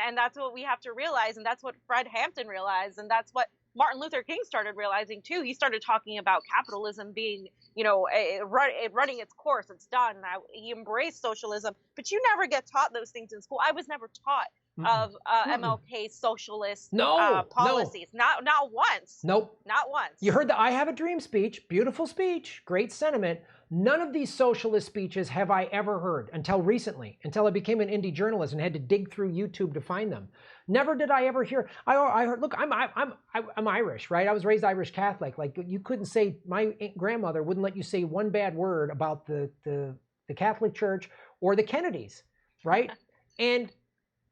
[SPEAKER 2] And that's what we have to realize. And that's what Fred Hampton realized. And that's what Martin Luther King started realizing too. He started talking about capitalism being, running its course. It's done. He embraced socialism, but you never get taught those things in school. I was never taught of MLK's socialist policies. Not once.
[SPEAKER 1] Nope.
[SPEAKER 2] Not once.
[SPEAKER 1] You heard the I Have a Dream speech. Beautiful speech. Great sentiment. None of these socialist speeches have I ever heard until recently, until I became an indie journalist and had to dig through YouTube to find them. Never did I ever hear. I heard. Look, I'm Irish, right? I was raised Irish Catholic. Like, you couldn't say, my grandmother wouldn't let you say one bad word about the Catholic Church or the Kennedys, right? And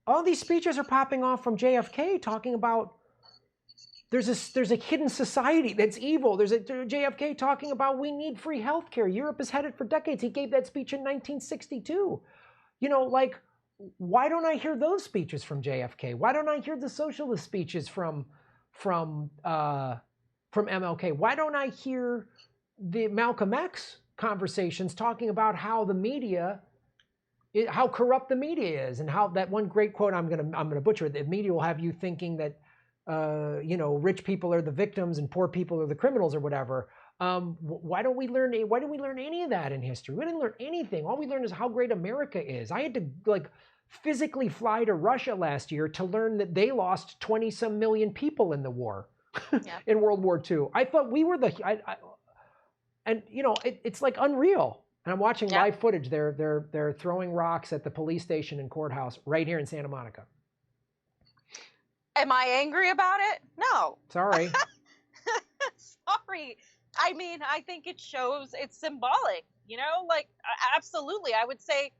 [SPEAKER 1] all these speeches are popping off from JFK talking about there's a hidden society that's evil. There's a JFK talking about we need free healthcare. Europe has had it for decades. He gave that speech in 1962. Why don't I hear those speeches from JFK? Why don't I hear the socialist speeches from MLK? Why don't I hear the Malcolm X conversations talking about how the media, how corrupt the media is, and how that one great quote, I'm gonna butcher it, the media will have you thinking that rich people are the victims and poor people are the criminals or whatever. Why didn't we learn any of that in history? We didn't learn anything. All we learned is how great America is. I had to physically fly to Russia last year to learn that they lost 20-some million people in the war, in World War II. I thought we were it's like unreal. And I'm watching live footage. They're throwing rocks at the police station and courthouse right here in Santa Monica.
[SPEAKER 2] Am I angry about it? No.
[SPEAKER 1] Sorry.
[SPEAKER 2] Sorry. I mean, I think it shows, it's symbolic, absolutely. I would say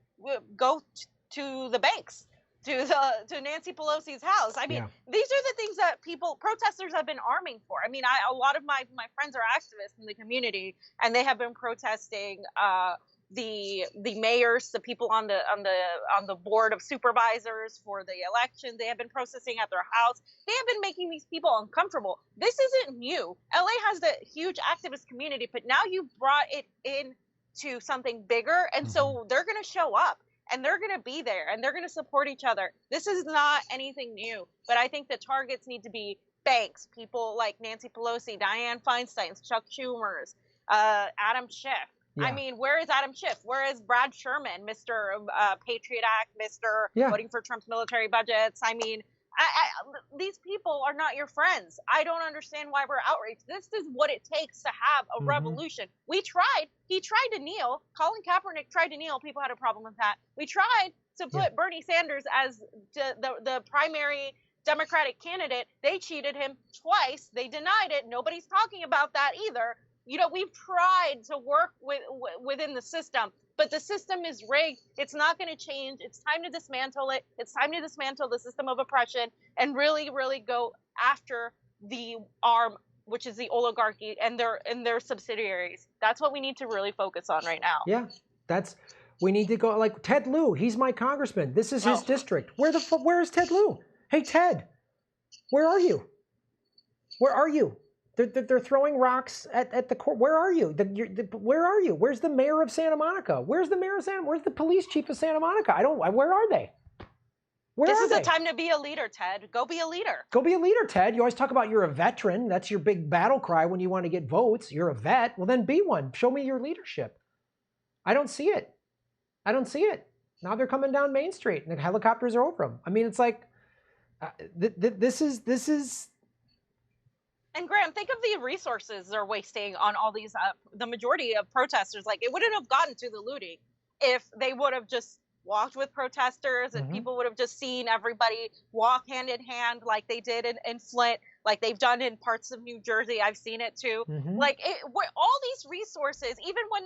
[SPEAKER 2] go to the banks, to Nancy Pelosi's house. I mean, these are the things that protesters have been arming for. I mean, a lot of my friends are activists in the community, and they have been protesting the mayors, the people on the board of supervisors for the election. They have been protesting at their house. They have been making these people uncomfortable. This isn't new. LA has the huge activist community, but now you brought it into something bigger, and so they're going to show up, and they're going to be there, and they're going to support each other. This is not anything new, but I think the targets need to be banks, people like Nancy Pelosi, Dianne Feinstein's, Chuck Schumer's, Adam Schiff. Yeah. I mean, where is Adam Schiff? Where is Brad Sherman, Mr. Patriot Act, Mr. Voting for Trump's military budgets? I mean, these people are not your friends. I don't understand why we're outraged. This is what it takes to have a revolution. We tried. He tried to kneel. Colin Kaepernick tried to kneel. People had a problem with that. We tried to put Bernie Sanders as the primary Democratic candidate. They cheated him twice. They denied it. Nobody's talking about that either. We've tried to work within the system, but the system is rigged. It's not going to change. It's time to dismantle it. It's time to dismantle the system of oppression and really, really go after the arm, which is the oligarchy and their subsidiaries. That's what we need to really focus on right now.
[SPEAKER 1] Yeah, we need to go, like Ted Lieu. He's my congressman. This is his district. Where is Ted Lieu? Hey, Ted, where are you? Where are you? They're throwing rocks at the court. Where are you? Where are you? Where's the mayor of Santa Monica? Where's the police chief of Santa Monica? Where are they?
[SPEAKER 2] This is the time to be a leader, Ted. Go be a leader.
[SPEAKER 1] Go be a leader, Ted. You always talk about you're a veteran. That's your big battle cry when you want to get votes. You're a vet. Well, then be one. Show me your leadership. I don't see it. Now they're coming down Main Street and the helicopters are over them. I mean, it's like, this is.
[SPEAKER 2] And Graham, think of the resources they're wasting on all these, the majority of protesters. Like, it wouldn't have gotten to the looting if they would have just walked with protesters and people would have just seen everybody walk hand in hand like they did in Flint, like they've done in parts of New Jersey. I've seen it too. Like, all these resources, even when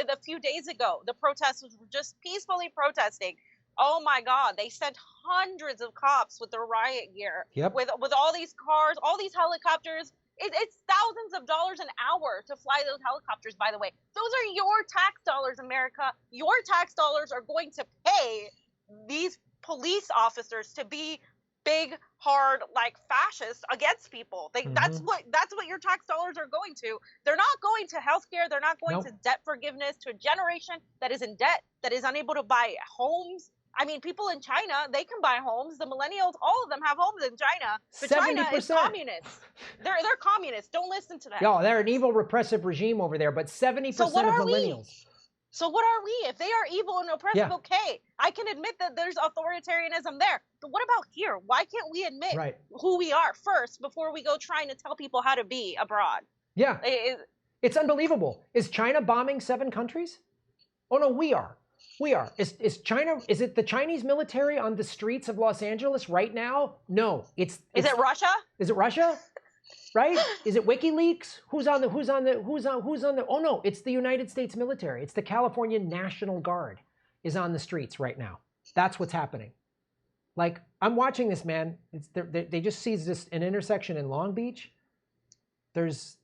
[SPEAKER 2] the few days ago, the protesters were just peacefully protesting. Oh my God, they sent hundreds of cops with their riot gear, with all these cars, all these helicopters. It's thousands of dollars an hour to fly those helicopters, by the way. Those are your tax dollars, America. Your tax dollars are going to pay these police officers to be big, hard, like fascist against people. That's what your tax dollars are going to. They're not going to healthcare. They're not going to debt forgiveness to a generation that is in debt, that is unable to buy homes. I mean, people in China, they can buy homes. The millennials, all of them have homes in China. But 70%. China is communist. They're communists. Don't listen to them.
[SPEAKER 1] Yo, they're an evil, repressive regime over there. But 70% of millennials.
[SPEAKER 2] So what are we? If they are evil and oppressive, okay. I can admit that there's authoritarianism there. But what about here? Why can't we admit who we are first before we go trying to tell people how to be abroad?
[SPEAKER 1] Yeah. It's unbelievable. Is China bombing 7 countries? Oh, no, we are. We are. Is it the Chinese military on the streets of Los Angeles right now? No. Is it
[SPEAKER 2] Russia?
[SPEAKER 1] Is it Russia? Right? Is it WikiLeaks? Who's on the, oh no, it's the United States military. It's the California National Guard is on the streets right now. That's what's happening. Like, I'm watching this, man. They just seized an intersection in Long Beach. This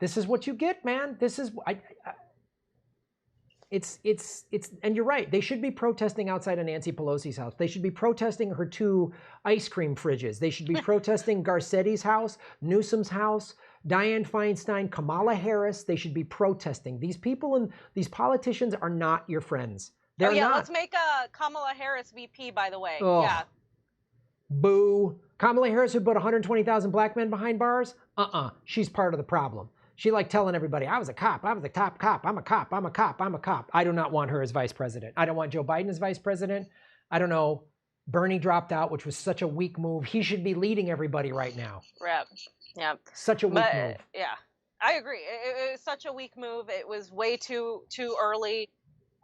[SPEAKER 1] is what you get, man. This is, and you're right. They should be protesting outside of Nancy Pelosi's house. They should be protesting her 2 ice cream fridges. They should be protesting Garcetti's house, Newsom's house, Dianne Feinstein, Kamala Harris. They should be protesting. These people and these politicians are not your friends. They're not.
[SPEAKER 2] Let's make Kamala Harris VP, by the way.
[SPEAKER 1] Oh,
[SPEAKER 2] yeah.
[SPEAKER 1] Boo. Kamala Harris who put 120,000 black men behind bars? She's part of the problem. She like telling everybody, I was a cop, I was a top cop, I'm a cop, I'm a cop, I'm a cop. I do not want her as vice president. I don't want Joe Biden as vice president. I don't know. Bernie dropped out, which was such a weak move. He should be leading everybody right now.
[SPEAKER 2] Yeah.
[SPEAKER 1] Such a weak move.
[SPEAKER 2] Yeah, I agree. It was such a weak move. It was way too early.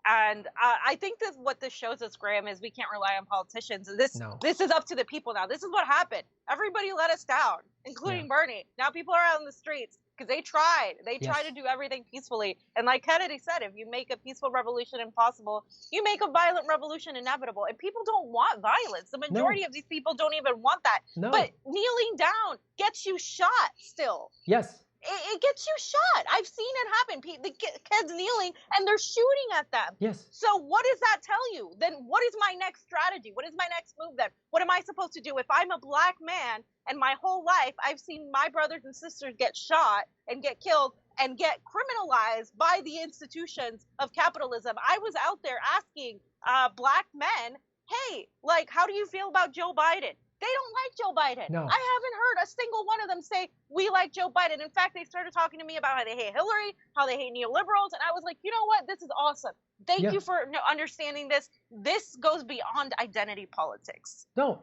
[SPEAKER 2] And I think that what this shows us, Graham, is we can't rely on politicians. This is up to the people now. This is what happened. Everybody let us down, including Bernie. Now people are out in the streets. Because they tried. They tried to do everything peacefully. And like Kennedy said, if you make a peaceful revolution impossible, you make a violent revolution inevitable. And people don't want violence. The majority of these people don't even want that.
[SPEAKER 1] No.
[SPEAKER 2] But kneeling down gets you shot still.
[SPEAKER 1] Yes.
[SPEAKER 2] It gets you shot. I've seen it happen. The kids kneeling and they're shooting at them.
[SPEAKER 1] Yes.
[SPEAKER 2] So what does that tell you? Then what is my next strategy? What is my next move then? What am I supposed to do? If I'm a black man and my whole life I've seen my brothers and sisters get shot and get killed and get criminalized by the institutions of capitalism. I was out there asking black men, hey, like, how do you feel about Joe Biden? They don't like Joe Biden.
[SPEAKER 1] No.
[SPEAKER 2] I haven't heard a single one of them say, we like Joe Biden. In fact, they started talking to me about how they hate Hillary, how they hate neoliberals. And I was like, you know what? This is awesome. Thank you for understanding this. This goes beyond identity politics.
[SPEAKER 1] No,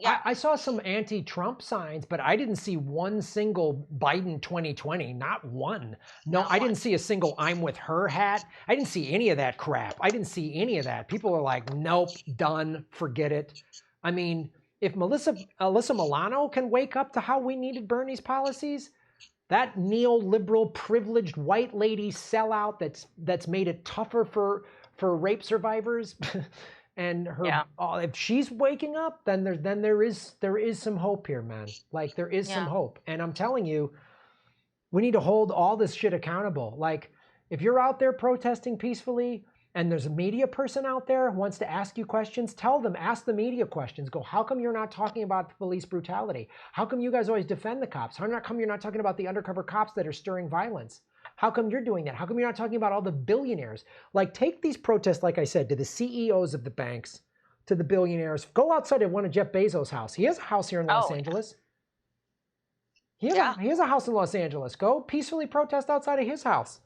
[SPEAKER 1] I saw some anti-Trump signs, but I didn't see one single Biden 2020, not one. No, I didn't see a single I'm with her hat. I didn't see any of that crap. I didn't see any of that. People are like, nope, done, forget it. I mean, if Alyssa Milano can wake up to how we needed Bernie's policies, that neoliberal privileged white lady sellout that's made it tougher for rape survivors, and her if she's waking up, then there is some hope here, man. Like there is some hope, and I'm telling you, we need to hold all this shit accountable. Like if you're out there protesting peacefully, and there's a media person out there who wants to ask you questions, tell them, ask the media questions. Go, how come you're not talking about police brutality? How come you guys always defend the cops? How come you're not talking about the undercover cops that are stirring violence? How come you're doing that? How come you're not talking about all the billionaires? Like, take these protests, like I said, to the CEOs of the banks, to the billionaires. Go outside of one of Jeff Bezos' house. He has a house here in Los Angeles. He has a house in Los Angeles. Go peacefully protest outside of his house.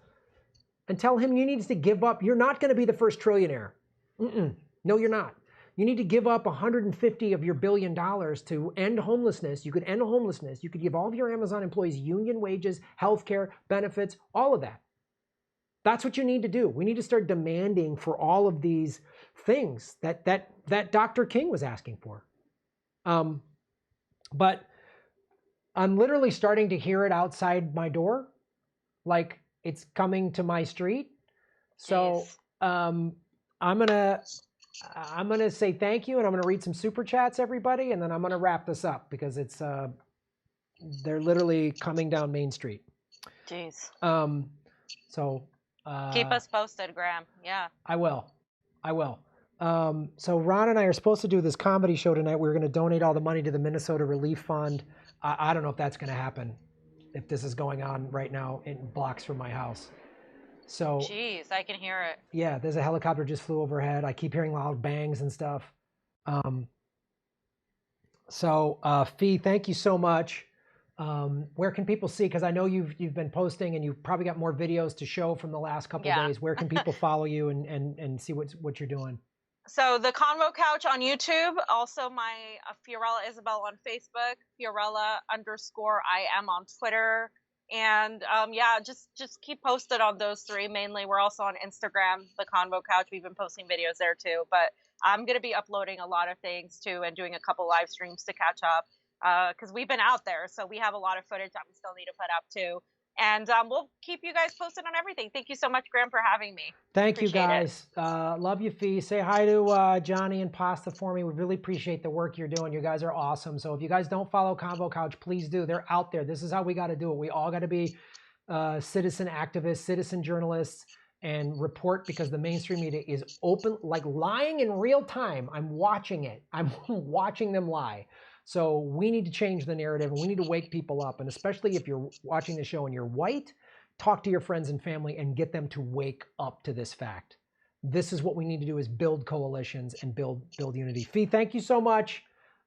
[SPEAKER 1] And tell him you need to give up. You're not going to be the first trillionaire. No, you're not. You need to give up 150 of your $1 billion to end homelessness. You could end homelessness. You could give all of your Amazon employees union wages, healthcare, benefits, all of that. That's what you need to do. We need to start demanding for all of these things that Dr. King was asking for. But I'm literally starting to hear it outside my door. Like, it's coming to my street. So I'm gonna say thank you, and I'm gonna read some super chats, everybody, and then I'm gonna wrap this up because it's they're literally coming down Main Street.
[SPEAKER 2] Jeez.
[SPEAKER 1] So
[SPEAKER 2] keep us posted, Graham. Yeah.
[SPEAKER 1] I will. So Ron and I are supposed to do this comedy show tonight. We're going to donate all the money to the Minnesota Relief Fund. I don't know if that's going to happen, if this is going on right now in blocks from my house. So,
[SPEAKER 2] Jeez, I can hear it.
[SPEAKER 1] yeah, there's a helicopter just flew overhead. I keep hearing loud bangs and stuff. Fee, thank you so much. Where can people see? Because I know you've been posting and you've probably got more videos to show from the last couple of days. Where can people follow you and see what you're doing?
[SPEAKER 2] So the Convo Couch on YouTube, also my Fiorella Isabel on Facebook, Fiorella_IM on Twitter. And yeah, just keep posted on those three mainly. We're also on Instagram, the Convo Couch. We've been posting videos there too. But I'm going to be uploading a lot of things too and doing a couple live streams to catch up because we've been out there. So we have a lot of footage that we still need to put up too. And we'll keep you guys posted on everything. Thank you so much, Graham, for having me.
[SPEAKER 1] Thank you, guys. Love you, Fee. Say hi to Johnny and Pasta for me. We really appreciate the work you're doing. You guys are awesome. So if you guys don't follow Convo Couch, please do. They're out there. This is how we got to do it. We all got to be citizen activists, citizen journalists, and report because the mainstream media is open, like lying in real time. I'm watching it. I'm watching them lie. So we need to change the narrative and we need to wake people up. And especially if you're watching the show and you're white, talk to your friends and family and get them to wake up to this fact. This is what we need to do is build coalitions and build unity. Fee, thank you so much.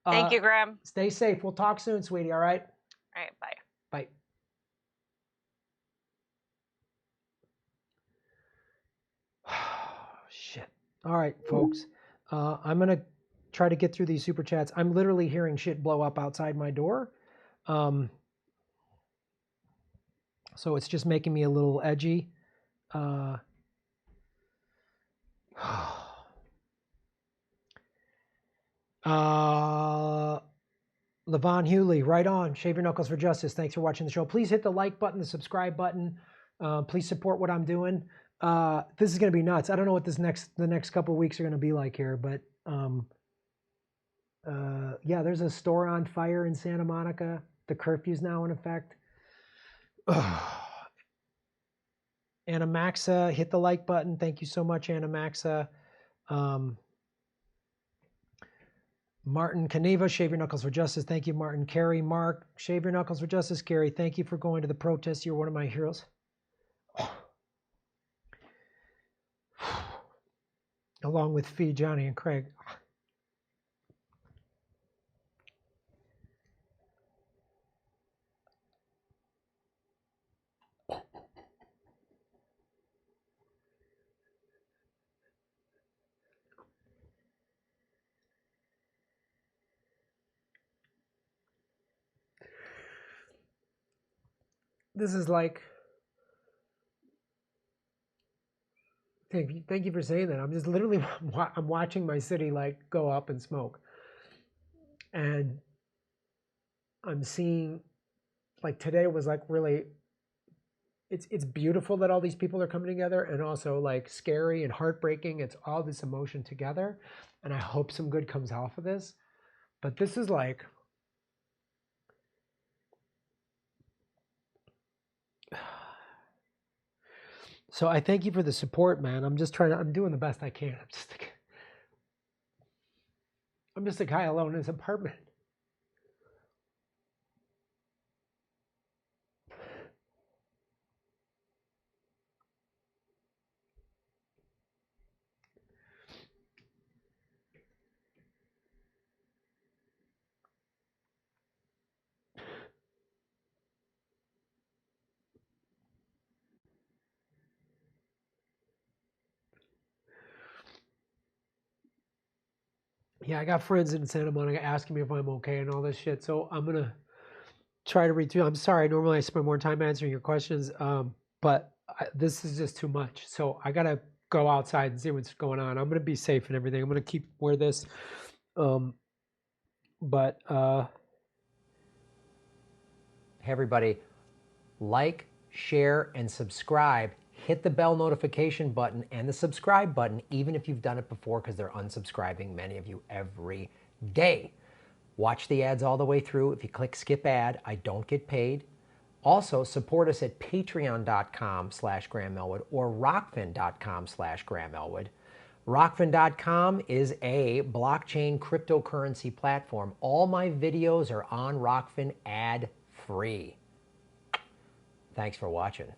[SPEAKER 2] Thank you, Graham.
[SPEAKER 1] Stay safe. We'll talk soon, sweetie. All right?
[SPEAKER 2] All right, bye.
[SPEAKER 1] Bye. Shit. All right, folks. I'm going to try to get through these super chats. I'm literally hearing shit blow up outside my door. So it's just making me a little edgy. Levon Hewley, right on. Shave your knuckles for justice. Thanks for watching the show. Please hit the like button, the subscribe button. Please support what I'm doing. This is going to be nuts. I don't know what the next couple of weeks are going to be like here, but yeah, there's a store on fire in Santa Monica. The curfew's now in effect. Anna Maxa, hit the like button. Thank you so much, Anna Maxa. Martin Caneva, shave your knuckles for justice. Thank you, Martin. Carrie, Mark, shave your knuckles for justice. Carrie, thank you for going to the protest. You're one of my heroes. Along with Fee, Johnny, and Craig. This is like, thank you for saying that. I'm just literally, I'm watching my city like go up in smoke. And I'm seeing, like today was like really, it's beautiful that all these people are coming together and also like scary and heartbreaking. It's all this emotion together. And I hope some good comes off of this. But this is like, so I thank you for the support, man. I'm doing the best I can. I'm just a guy alone in his apartment. Yeah, I got friends in Santa Monica asking me if I'm okay and all this shit. So I'm going to try to read through. I'm sorry. Normally I spend more time answering your questions, but this is just too much. So I got to go outside and see what's going on. I'm going to be safe and everything. I'm going to wear this. Hey, everybody, like, share, and subscribe. Hit the bell notification button and the subscribe button, even if you've done it before, because they're unsubscribing, many of you, every day. Watch the ads all the way through. If you click skip ad, I don't get paid. Also, support us at patreon.com/Graham Elwood or rockfin.com/Graham Elwood. Rockfin.com is a blockchain cryptocurrency platform. All my videos are on Rockfin ad-free. Thanks for watching.